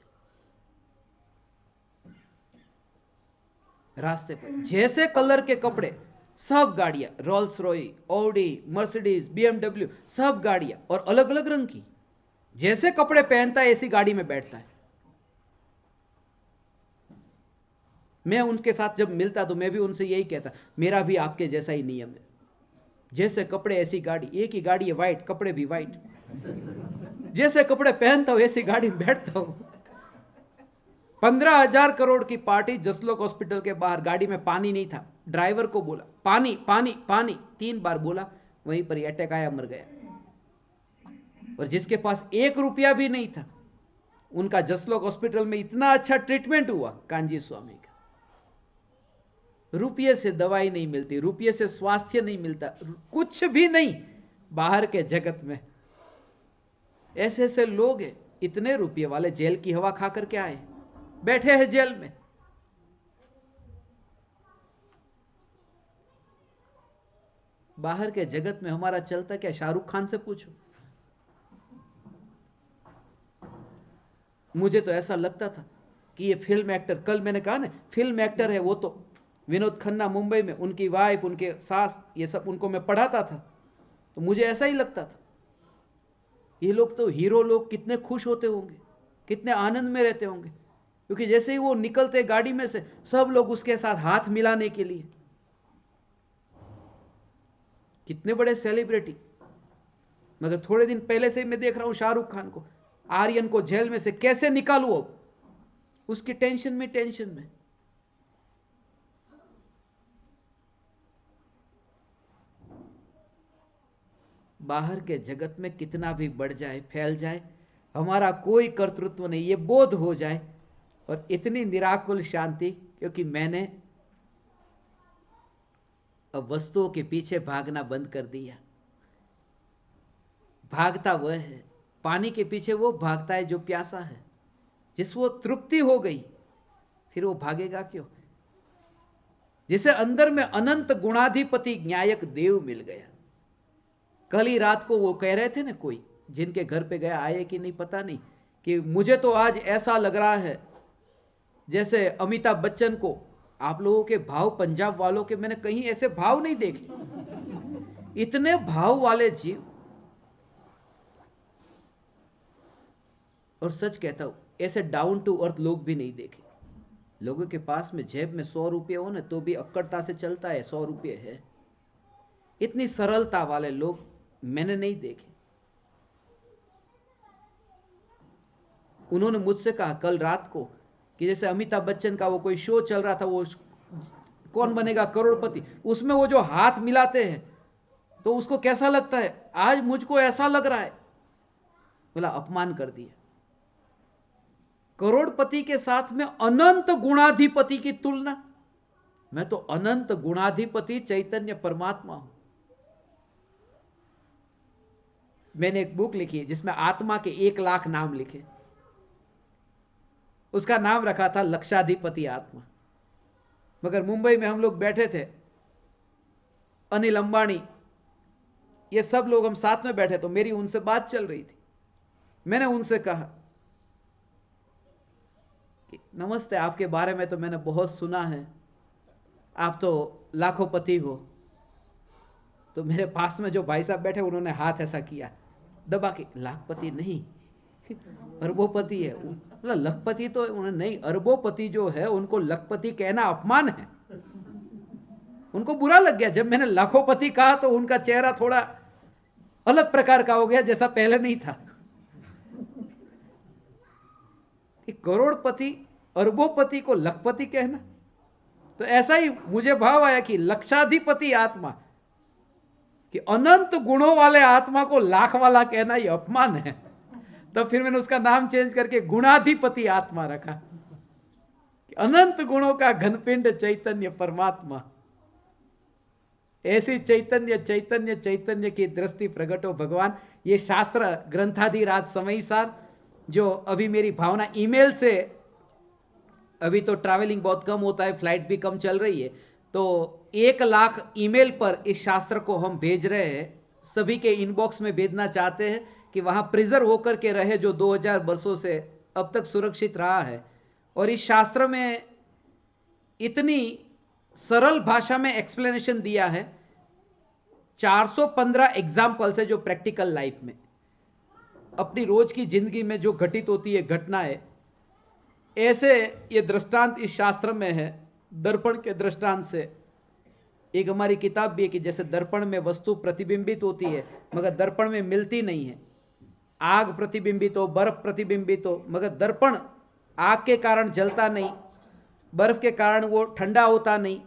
रास्ते पर। जैसे कलर के कपड़े, सब गाड़ियां, Rolls Royce, Audi, Mercedes, BMW, सब गाड़ियां, और अलग अलग रंग की। जैसे कपड़े पहनता है ऐसी गाड़ी में बैठता है। मैं उनके साथ जब मिलता तो मैं भी उनसे यही कहता, मेरा भी आपके जैसा ही नियम है, जैसे कपड़े ऐसी गाड़ी। एक ही गाड़ी है, व्हाइट, कपड़े भी व्हाइट। जैसे कपड़े पहनता हूं ऐसी गाड़ी में बैठता हूं। 15,000 करोड़ की पार्टी, जसलोक हॉस्पिटल के बाहर, गाड़ी में पानी नहीं था। ड्राइवर को बोला पानी पानी पानी, 3 बार बोला, वहीं पर अटैक आया, मर गया। और जिसके पास 1 रुपया भी नहीं था, उनका जसलोक हॉस्पिटल में इतना अच्छा ट्रीटमेंट हुआ कांजी स्वामी का। रुपये से दवाई नहीं मिलती, रुपये से स्वास्थ्य नहीं मिलता, कुछ भी नहीं बाहर के जगत में। ऐसे ऐसे लोग हैं, इतने रुपये वाले जेल की हवा खा करके आए, बैठे हैं जेल में। बाहर के जगत में हमारा चलता क्या? शाहरुख खान से पूछो। मुझे तो ऐसा लगता था कि ये फिल्म एक्टर, कल मैंने कहा ना फिल्म एक्टर है वो, तो विनोद खन्ना मुंबई में, उनकी वाइफ, उनके सास, ये सब उनको मैं पढ़ाता था, तो मुझे ऐसा ही लगता था। ये लोग तो हीरो लोग कितने खुश होते होंगे, कितने आनंद में रहते होंगे, क्योंकि जैसे ही वो निकलते गाड़ी में से सब लोग उसके साथ हाथ मिलाने के लिए। कितने बड़े सेलिब्रिटी। मगर थोड़े दिन पहले से ही मैं देख रहा हूं शाहरुख खान को, आर्यन को जेल में से कैसे निकालूं, अब उसकी टेंशन में। बाहर के जगत में कितना भी बढ़ जाए, फैल जाए, हमारा कोई कर्तृत्व नहीं, ये बोध हो जाए, और इतनी निराकुल शांति, क्योंकि मैंने अब वस्तुओं के पीछे भागना बंद कर दिया। भागता वह है, पानी के पीछे वो भागता है जो प्यासा है। जिस वो तृप्ति हो गई, फिर वो भागेगा क्यों? जिसे अंदर में अनंत गुणाधिपति न्यायक देव मिल गया। कल ही रात को वो कह रहे थे ना, कोई जिनके घर पे गया, आए कि नहीं पता नहीं, कि मुझे तो आज ऐसा लग रहा है जैसे अमिताभ बच्चन को। आप लोगों के भाव, पंजाब वालों के, मैंने कहीं ऐसे भाव नहीं देखे, इतने भाव वाले जीव। और सच कहता हूं, ऐसे डाउन टू अर्थ लोग भी नहीं देखे। लोगों के पास में जेब में 100 रुपये हो ना, तो भी अक्कड़ता से चलता है, 100 रुपये है। इतनी सरलता वाले लोग मैंने नहीं देखे। उन्होंने मुझसे कहा कल रात को कि जैसे अमिताभ बच्चन का वो कोई शो चल रहा था, वो कौन बनेगा करोड़पति, उसमें वो जो हाथ मिलाते हैं तो उसको कैसा लगता है। आज मुझको ऐसा लग रहा है, बोला अपमान कर दिया। करोड़पति के साथ में अनंत गुणाधिपति की तुलना। मैं तो अनंत गुणाधिपति चैतन्य परमात्मा हूं। मैंने एक बुक लिखी है जिसमें आत्मा के 1 लाख नाम लिखे। उसका नाम रखा था लक्षाधिपति आत्मा। मगर मुंबई में हम लोग बैठे थे, अनिल अंबानी, ये सब लोग हम साथ में बैठे, तो मेरी उनसे बात चल रही थी। मैंने उनसे कहा कि नमस्ते, आपके बारे में तो मैंने बहुत सुना है, आप तो लाखोपति हो। तो मेरे पास में जो भाई साहब बैठे, उन्होंने हाथ ऐसा किया दबा के, लाखपति नहीं अरबोपति है। मतलब लखपति तो उन्हें नहीं, अरबोपति जो है उनको लखपति कहना अपमान है। उनको बुरा लग गया जब मैंने लाखोपति कहा, तो उनका चेहरा थोड़ा अलग प्रकार का हो गया, जैसा पहले नहीं था। कि करोड़पति अरबोपति को लखपति कहना, तो ऐसा ही मुझे भाव आया कि लक्षाधिपति आत्मा, कि अनंत गुणों वाले आत्मा को लाख वाला कहना ये अपमान है। तो फिर मैंने उसका नाम चेंज करके गुणाधिपति आत्मा रखा, कि अनंत गुणों का घनपिंड चैतन्य परमात्मा। ऐसी चैतन्य चैतन्य चैतन्य की दृष्टि प्रकट हो भगवान। ये शास्त्र ग्रंथाधिराज समय सार, जो अभी मेरी भावना ईमेल से, अभी तो ट्रैवलिंग बहुत कम होता है, फ्लाइट भी कम चल रही है, तो 1 लाख ईमेल पर इस शास्त्र को हम भेज रहे हैं। सभी के इनबॉक्स में भेजना चाहते हैं कि वहां प्रिजर्व होकर के रहे, जो 2000 वर्षों से अब तक सुरक्षित रहा है। और इस शास्त्र में इतनी सरल भाषा में एक्सप्लेनेशन दिया है, 415 एग्जाम्पल्स है जो प्रैक्टिकल लाइफ में, अपनी रोज की जिंदगी में जो घटित होती है घटनाएं, ऐसे ये दृष्टांत इस शास्त्र में है। दर्पण के दृष्टांत से एक हमारी किताब भी है कि जैसे दर्पण में वस्तु प्रतिबिंबित होती है मगर दर्पण में मिलती नहीं है। आग प्रतिबिंबित हो, बर्फ प्रतिबिंबित हो, मगर दर्पण आग के कारण जलता नहीं, बर्फ के कारण वो ठंडा होता नहीं।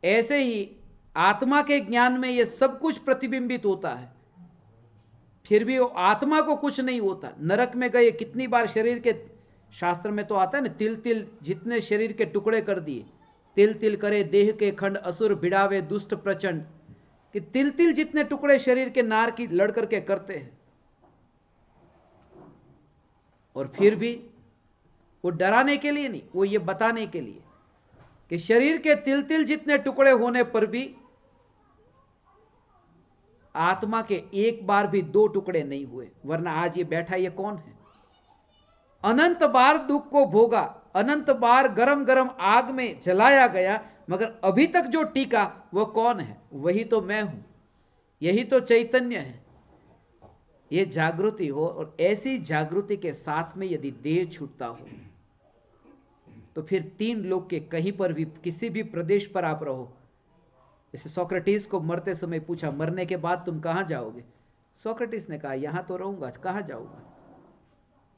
ऐसे ही आत्मा के ज्ञान में ये सब कुछ प्रतिबिंबित होता है, फिर भी वो आत्मा को कुछ नहीं होता। नरक में गए, कितनी बार शरीर के शास्त्र में तो आता है ना, तिल तिल जितने शरीर के टुकड़े कर दिए, तिल तिल करे देह के खंड, असुर भिड़ावे दुष्ट प्रचंड, कि तिल तिल जितने टुकड़े शरीर के नार की लड़ करके करते हैं। और फिर भी वो डराने के लिए नहीं, वो ये बताने के लिए कि शरीर के तिल तिल जितने टुकड़े होने पर भी आत्मा के एक बार भी 2 टुकड़े नहीं हुए। वरना आज ये बैठा ये कौन है? अनंत बार दुख को भोगा, अनंत बार गरम गरम आग में जलाया गया, मगर अभी तक जो टीका वो कौन है? वही तो मैं हूं, यही तो चैतन्य है। ये जागृति हो, और ऐसी जागृति के साथ में यदि देह छूटता हो तो फिर 3 लोग के कहीं पर भी किसी भी प्रदेश पर आप रहो। जैसे सोक्रेटिस को मरते समय पूछा, मरने के बाद तुम कहां जाओगे? सोक्रेटिस ने कहा, यहां तो रहूंगा, कहां जाऊंगा?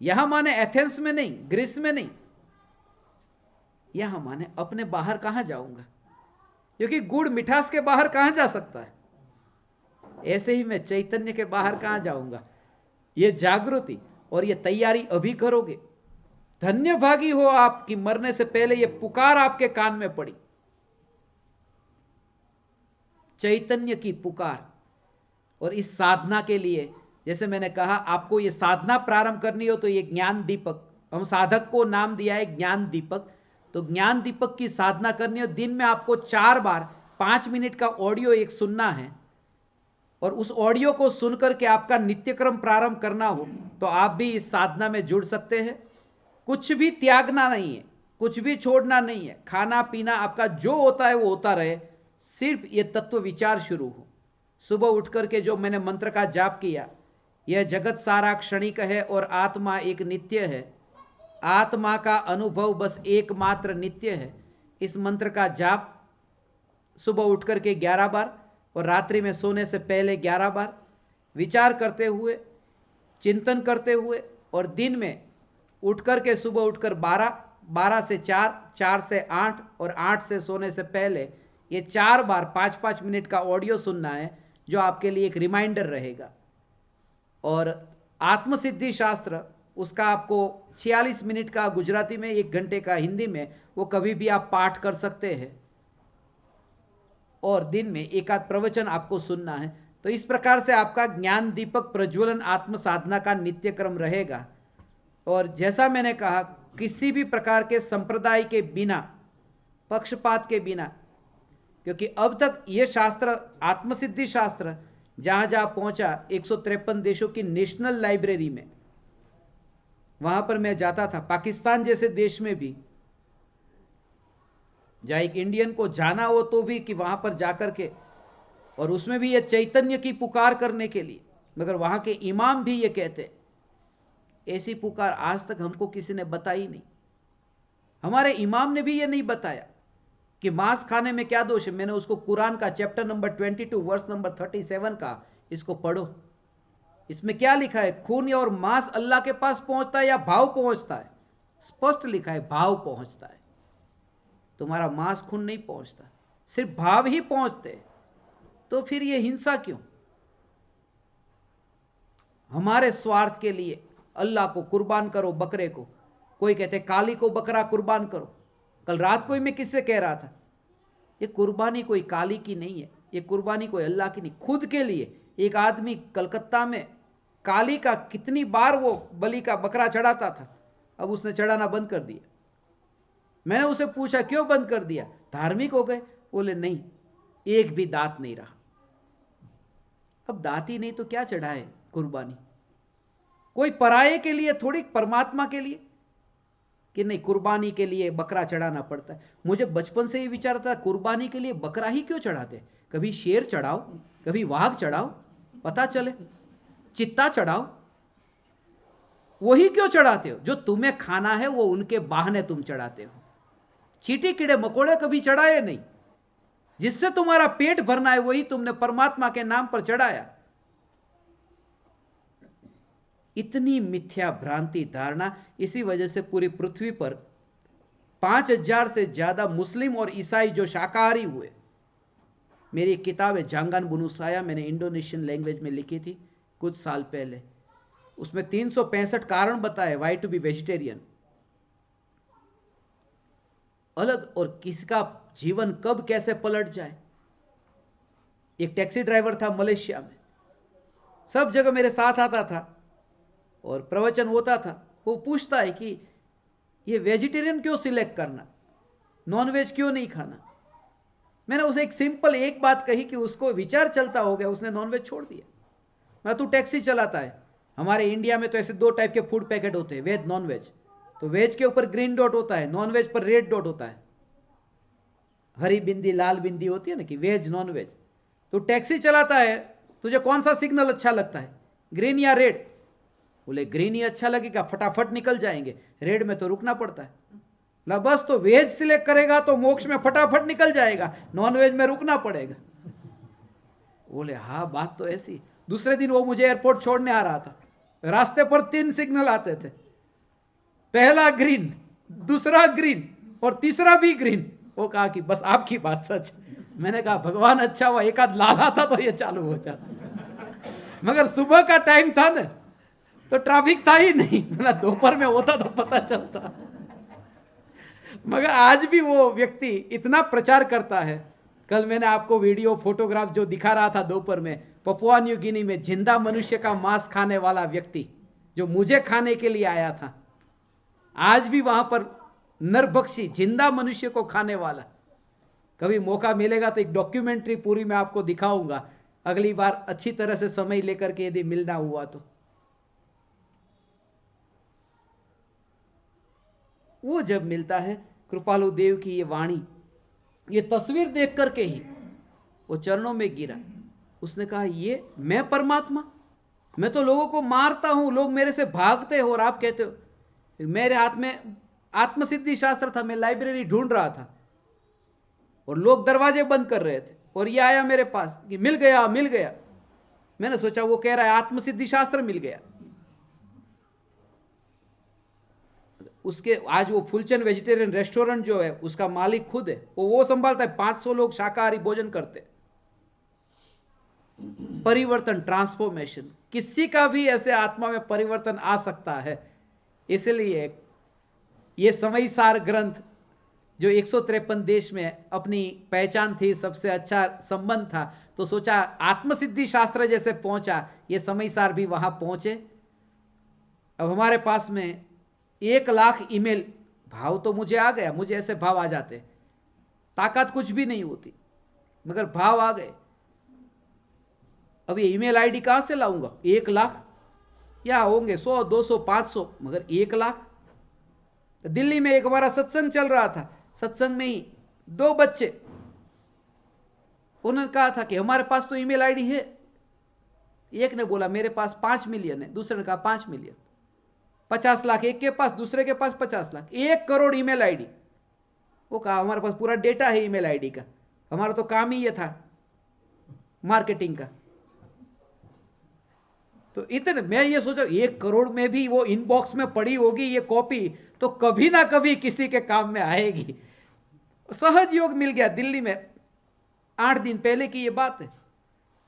यहां माने एथेंस में नहीं, ग्रीस में नहीं, यहां माने अपने बाहर कहां जाऊंगा, क्योंकि गुड़ मिठास के बाहर कहां जा सकता है। ऐसे ही मैं चैतन्य के बाहर कहां जाऊंगा। ये जागृति और ये तैयारी अभी करोगे, धन्य भागी हो आप कि मरने से पहले ये पुकार आपके कान में पड़ी, चैतन्य की पुकार। और इस साधना के लिए, जैसे मैंने कहा, आपको ये साधना प्रारंभ करनी हो तो ये ज्ञान दीपक, हम साधक को नाम दिया है ज्ञान दीपक, तो ज्ञान दीपक की साधना करनी हो, दिन में आपको 4 बार 5 मिनट का ऑडियो एक सुनना है, और उस ऑडियो को सुनकर के आपका नित्यक्रम प्रारंभ करना हो तो आप भी इस साधना में जुड़ सकते हैं। कुछ भी त्यागना नहीं है, कुछ भी छोड़ना नहीं है, खाना पीना आपका जो होता है वो होता रहे, सिर्फ ये तत्व विचार शुरू हो। सुबह उठ करके जो मैंने मंत्र का जाप किया, यह जगत सारा क्षणिक है और आत्मा एक नित्य है, आत्मा का अनुभव बस एकमात्र नित्य है। इस मंत्र का जाप सुबह उठ करके 11 बार और रात्रि में सोने से पहले 11 बार विचार करते हुए, चिंतन करते हुए, और दिन में उठ करके सुबह उठकर 12 से 4, 4 से 8 और 8 से सोने से पहले ये 4 बार 5-5 मिनट का ऑडियो सुनना है, जो आपके लिए एक रिमाइंडर रहेगा। और आत्मसिद्धि शास्त्र, उसका आपको 46 मिनट का गुजराती में, 1 घंटे का हिंदी में, वो कभी भी आप पाठ कर सकते हैं, और दिन में 1 आध प्रवचन आपको सुनना है। तो इस प्रकार से आपका ज्ञान दीपक प्रज्वलन आत्म साधना का नित्य क्रम रहेगा। और जैसा मैंने कहा, किसी भी प्रकार के संप्रदाय के बिना, पक्षपात के बिना, क्योंकि अब तक ये शास्त्र, आत्मसिद्धि शास्त्र जहां जहां पहुंचा, 153 देशों की नेशनल लाइब्रेरी में, वहां पर मैं जाता था। पाकिस्तान जैसे देश में भी, जहां एक इंडियन को जाना हो तो भी कि वहां पर जाकर के, और उसमें भी ये चैतन्य की पुकार करने के लिए, मगर वहां के इमाम भी ये कहते, ऐसी पुकार आज तक हमको किसी ने बताई नहीं। हमारे इमाम ने भी ये नहीं बताया कि मांस खाने में क्या दोष है। मैंने उसको कुरान का चैप्टर नंबर 22 वर्स नंबर 37 का, इसको पढ़ो, इसमें क्या लिखा है, खून और मांस अल्लाह के पास पहुंचता है या भाव पहुंचता है? स्पष्ट लिखा है भाव पहुंचता है। तुम्हारा मांस खून नहीं पहुंचता, सिर्फ भाव ही पहुंचते। तो फिर ये हिंसा क्यों? हमारे स्वार्थ के लिए अल्लाह को कुर्बान करो, बकरे को। कोई कहते काली को बकरा कुर्बान करो। कल रात को ही मैं किससे कह रहा था, ये कुर्बानी कोई काली की नहीं है, ये कुर्बानी कोई अल्लाह की नहीं, खुद के लिए। एक आदमी कलकत्ता में काली का कितनी बार वो बलि का बकरा चढ़ाता था, अब उसने चढ़ाना बंद कर दिया। मैंने उसे पूछा क्यों बंद कर दिया, धार्मिक हो गए? बोले नहीं, एक भी दांत नहीं रहा। अब दांत ही नहीं तो क्या चढ़ाए कुर्बानी? कोई पराये के लिए थोड़ी, परमात्मा के लिए कि नहीं कुर्बानी के लिए बकरा चढ़ाना पड़ता है। मुझे बचपन से ही विचार था, कुर्बानी के लिए बकरा ही क्यों चढ़ाते? कभी शेर चढ़ाओ, कभी वाघ चढ़ाओ, पता चले, चित्ता चढ़ाओ। वही क्यों चढ़ाते हो? जो तुम्हें खाना है वो उनके बहाने तुम चढ़ाते हो। चींटी कीड़े मकोड़े कभी चढ़ाए नहीं। जिससे तुम्हारा पेट भरना है वही तुमने परमात्मा के नाम पर चढ़ाया। इतनी मिथ्या भ्रांति धारणा, इसी वजह से पूरी पृथ्वी पर 5000 से ज्यादा मुस्लिम और ईसाई जो शाकाहारी हुए। मेरी एक किताब है जांगान बुनू साया, मैंने इंडोनेशियन लैंग्वेज में लिखी थी कुछ साल पहले। उसमें 365 कारण बताए वाई टू बी वेजिटेरियन। अलग और किसका जीवन कब कैसे पलट जाए। एक टैक्सी ड्राइवर था मलेशिया में, सब जगह मेरे साथ आता था और प्रवचन होता था। वो पूछता है कि ये वेजिटेरियन क्यों सिलेक्ट करना, नॉनवेज क्यों नहीं खाना। मैंने उसे एक सिंपल एक बात कही कि उसको विचार चलता हो गया, उसने नॉनवेज छोड़ दिया। मैं तू टैक्सी चलाता है, हमारे इंडिया में तो ऐसे 2 टाइप के फूड पैकेट होते हैं, वेज नॉन वेज। तो वेज के ऊपर ग्रीन डॉट होता है, नॉन वेज पर रेड डॉट होता है, हरी बिंदी लाल बिंदी होती है ना कि वेज नॉन वेज। तो टैक्सी चलाता है, तुझे कौन सा सिग्नल अच्छा लगता है, ग्रीन या रेड? बोले ग्रीन ही अच्छा लगेगा, फटाफट निकल जाएंगे, रेड में तो रुकना पड़ता है। ना बस तो वेज सिलेक्ट करेगा तो मोक्ष में फटाफट निकल जाएगा, नॉन वेज में रुकना पड़ेगा। बोले हाँ बात तो ऐसी। दूसरे दिन वो मुझे एयरपोर्ट छोड़ने आ रहा था, रास्ते पर 3 सिग्नल आते थे, पहला ग्रीन, दूसरा ग्रीन और तीसरा भी ग्रीन। वो कहा कि बस आपकी बात सच। मैंने कहा भगवान अच्छा हुआ एक आध लाल आता तो ये चालू हो जाता, मगर सुबह का टाइम था ना तो ट्रैफिक था ही नहीं, मतलब दोपहर में होता तो पता चलता। मगर आज भी वो व्यक्ति इतना प्रचार करता है। कल मैंने आपको वीडियो फोटोग्राफ जो दिखा रहा था दोपहर में, पपुआ न्यू गिनी में जिंदा मनुष्य का मांस खाने वाला व्यक्ति जो मुझे खाने के लिए आया था, आज भी वहां पर नरभक्षी जिंदा मनुष्य को खाने वाला। कभी मौका मिलेगा तो एक डॉक्यूमेंट्री पूरी मैं आपको दिखाऊंगा, अगली बार अच्छी तरह से समय लेकर के यदि मिलना हुआ तो। वो जब मिलता है कृपालु देव की ये वाणी, ये तस्वीर देख करके ही वो चरणों में गिरा। उसने कहा ये मैं परमात्मा, मैं तो लोगों को मारता हूं, लोग मेरे से भागते हो और आप कहते हो। मेरे हाथ में आत्मसिद्धि शास्त्र था, मैं लाइब्रेरी ढूंढ रहा था और लोग दरवाजे बंद कर रहे थे और ये आया मेरे पास कि मिल गया मिल गया। मैंने सोचा वो कह रहा है आत्मसिद्धि शास्त्र मिल गया। उसके आज वो फुलचंद वेजिटेरियन रेस्टोरेंट जो है उसका मालिक खुद है, वो संभालता है। 500 लोग शाकाहारी भोजन करते। परिवर्तन, ट्रांसफॉर्मेशन, किसी का भी ऐसे आत्मा में परिवर्तन आ सकता है। इसलिए ये समयसार ग्रंथ जो 153 देश में अपनी पहचान थी, सबसे अच्छा संबंध था, तो सोचा आत्मसिद्धि शास्त्र जैसे पहुंचा, ये समयसार भी वहां पहुंचे। अब हमारे पास में 1 लाख ईमेल, भाव तो मुझे आ गया, मुझे ऐसे भाव आ जाते, ताकत कुछ भी नहीं होती मगर भाव आ गए। अब ये ईमेल आईडी कहां से लाऊंगा? 1 लाख या होंगे 100 200 500, मगर 1 लाख। तो दिल्ली में एक हमारा सत्संग चल रहा था, सत्संग में ही 2 बच्चे, उन्होंने कहा था कि हमारे पास तो ईमेल आईडी है। एक ने बोला मेरे पास 5 मिलियन है, दूसरे ने कहा 5 मिलियन। 50 लाख एक के पास, दूसरे के पास 50 लाख, 1 करोड़ ईमेल आईडी। वो कहा हमारे पास पूरा डेटा है ईमेल आईडी का, हमारा तो काम ही ये था मार्केटिंग का। तो इतने मैं ये सोचा 1 करोड़ में भी वो इनबॉक्स में पड़ी होगी ये कॉपी, तो कभी ना कभी किसी के काम में आएगी। सहज योग मिल गया दिल्ली में, 8 दिन पहले की ये बात है।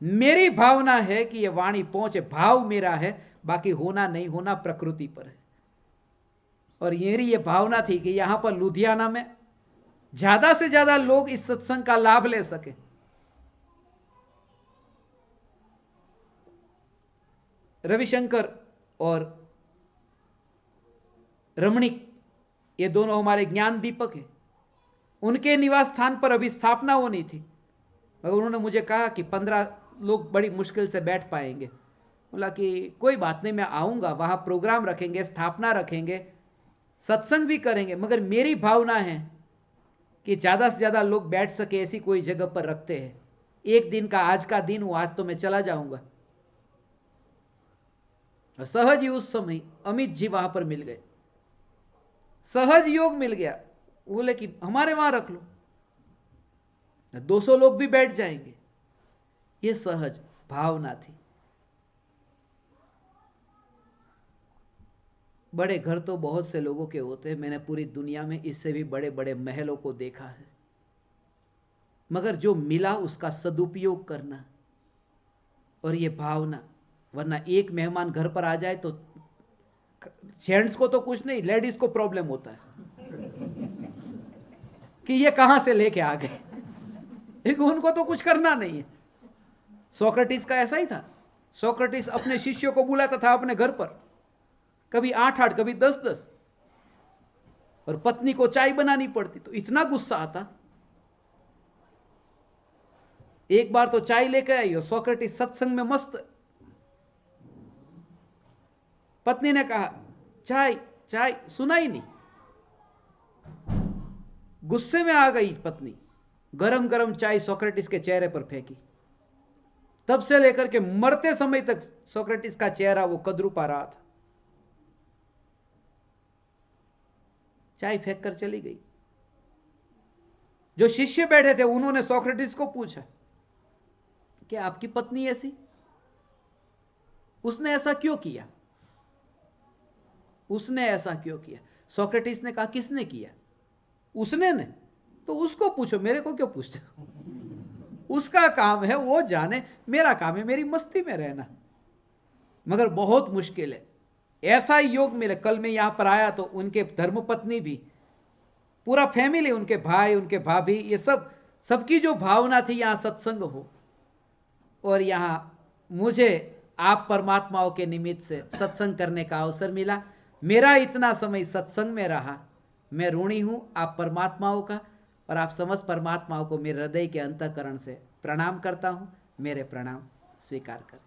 मेरी भावना है कि ये वाणी पहुंचे, भाव मेरा है, बाकी होना नहीं होना प्रकृति पर है। और मेरी ये भावना थी कि यहां पर लुधियाना में ज्यादा से ज्यादा लोग इस सत्संग का लाभ ले सके। रविशंकर और रमणीक ये दोनों हमारे ज्ञान दीपक हैं। उनके निवास स्थान पर अभी स्थापना होनी थी, मगर उन्होंने मुझे कहा कि 15 लोग बड़ी मुश्किल से बैठ पाएंगे। बोला कि कोई बात नहीं, मैं आऊंगा, वहां प्रोग्राम रखेंगे, स्थापना रखेंगे, सत्संग भी करेंगे, मगर मेरी भावना है कि ज्यादा से ज्यादा लोग बैठ सके ऐसी कोई जगह पर रखते हैं। 1 दिन का आज का दिन हो, आज तो मैं चला जाऊंगा। सहज ही उस समय अमित जी वहां पर मिल गए, सहज योग मिल गया। बोले कि हमारे वहां रख लो, 200 लोग भी बैठ जाएंगे। ये सहज भावना थी। बड़े घर तो बहुत से लोगों के होते हैं, मैंने पूरी दुनिया में इससे भी बड़े बड़े महलों को देखा है, मगर जो मिला उसका सदुपयोग करना और ये भावना। वरना एक मेहमान घर पर आ जाए तो जेंट्स को तो कुछ नहीं, लेडीज को प्रॉब्लम होता है। कि ये कहां से लेके आ गए, लेकिन उनको तो कुछ करना नहीं है। सोक्रेटिस का ऐसा ही था। सोक्रेटिस अपने शिष्यों को बुलाता था अपने घर पर, कभी 8-8 कभी 10-10, और पत्नी को चाय बनानी पड़ती, तो इतना गुस्सा आता। एक बार तो चाय लेकर आई और सोक्रेटिस सत्संग में मस्त, पत्नी ने कहा चाय चाय, सुना ही नहीं। गुस्से में आ गई पत्नी, गरम गरम चाय सोक्रेटिस के चेहरे पर फेंकी। तब से लेकर के मरते समय तक सोक्रेटिस का चेहरा वो कदरूपा रहा था। चाय फेंक कर चली गई। जो शिष्य बैठे थे उन्होंने सोक्रेटिस को पूछा कि आपकी पत्नी ऐसी, उसने ऐसा क्यों किया, उसने ऐसा क्यों किया? सोक्रेटिस ने कहा किसने किया? उसने ने, तो उसको पूछो, मेरे को क्यों पूछते हो? उसका काम है वो जाने, मेरा काम है मेरी मस्ती में रहना। मगर बहुत मुश्किल है, ऐसा ही योग मिले। कल मैं यहां पर आया तो उनके धर्मपत्नी भी, पूरा फैमिली, उनके भाई उनके भाभी, ये सब, सबकी जो भावना थी यहां सत्संग हो, और यहां मुझे आप परमात्माओं के निमित्त से सत्संग करने का अवसर मिला। मेरा इतना समय सत्संग में रहा, मैं ऋणी हूं आप परमात्माओं का, और आप समस्त परमात्माओं को मेरे हृदय के अंतःकरण से प्रणाम करता हूं। मेरे प्रणाम स्वीकार करें।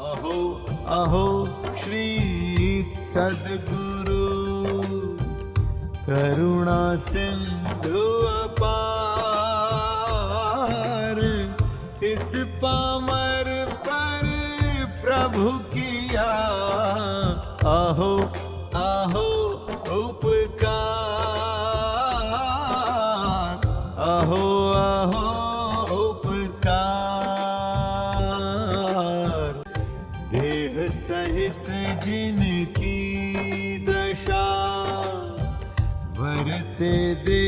अहो अहो श्री सद्गुरु, करुणा सिंधु अपार, इस पामर पर प्रभु किया अहो अहो उपकार, अहो अहो उपकार। देह सहित जिनकी दशा, वरते दे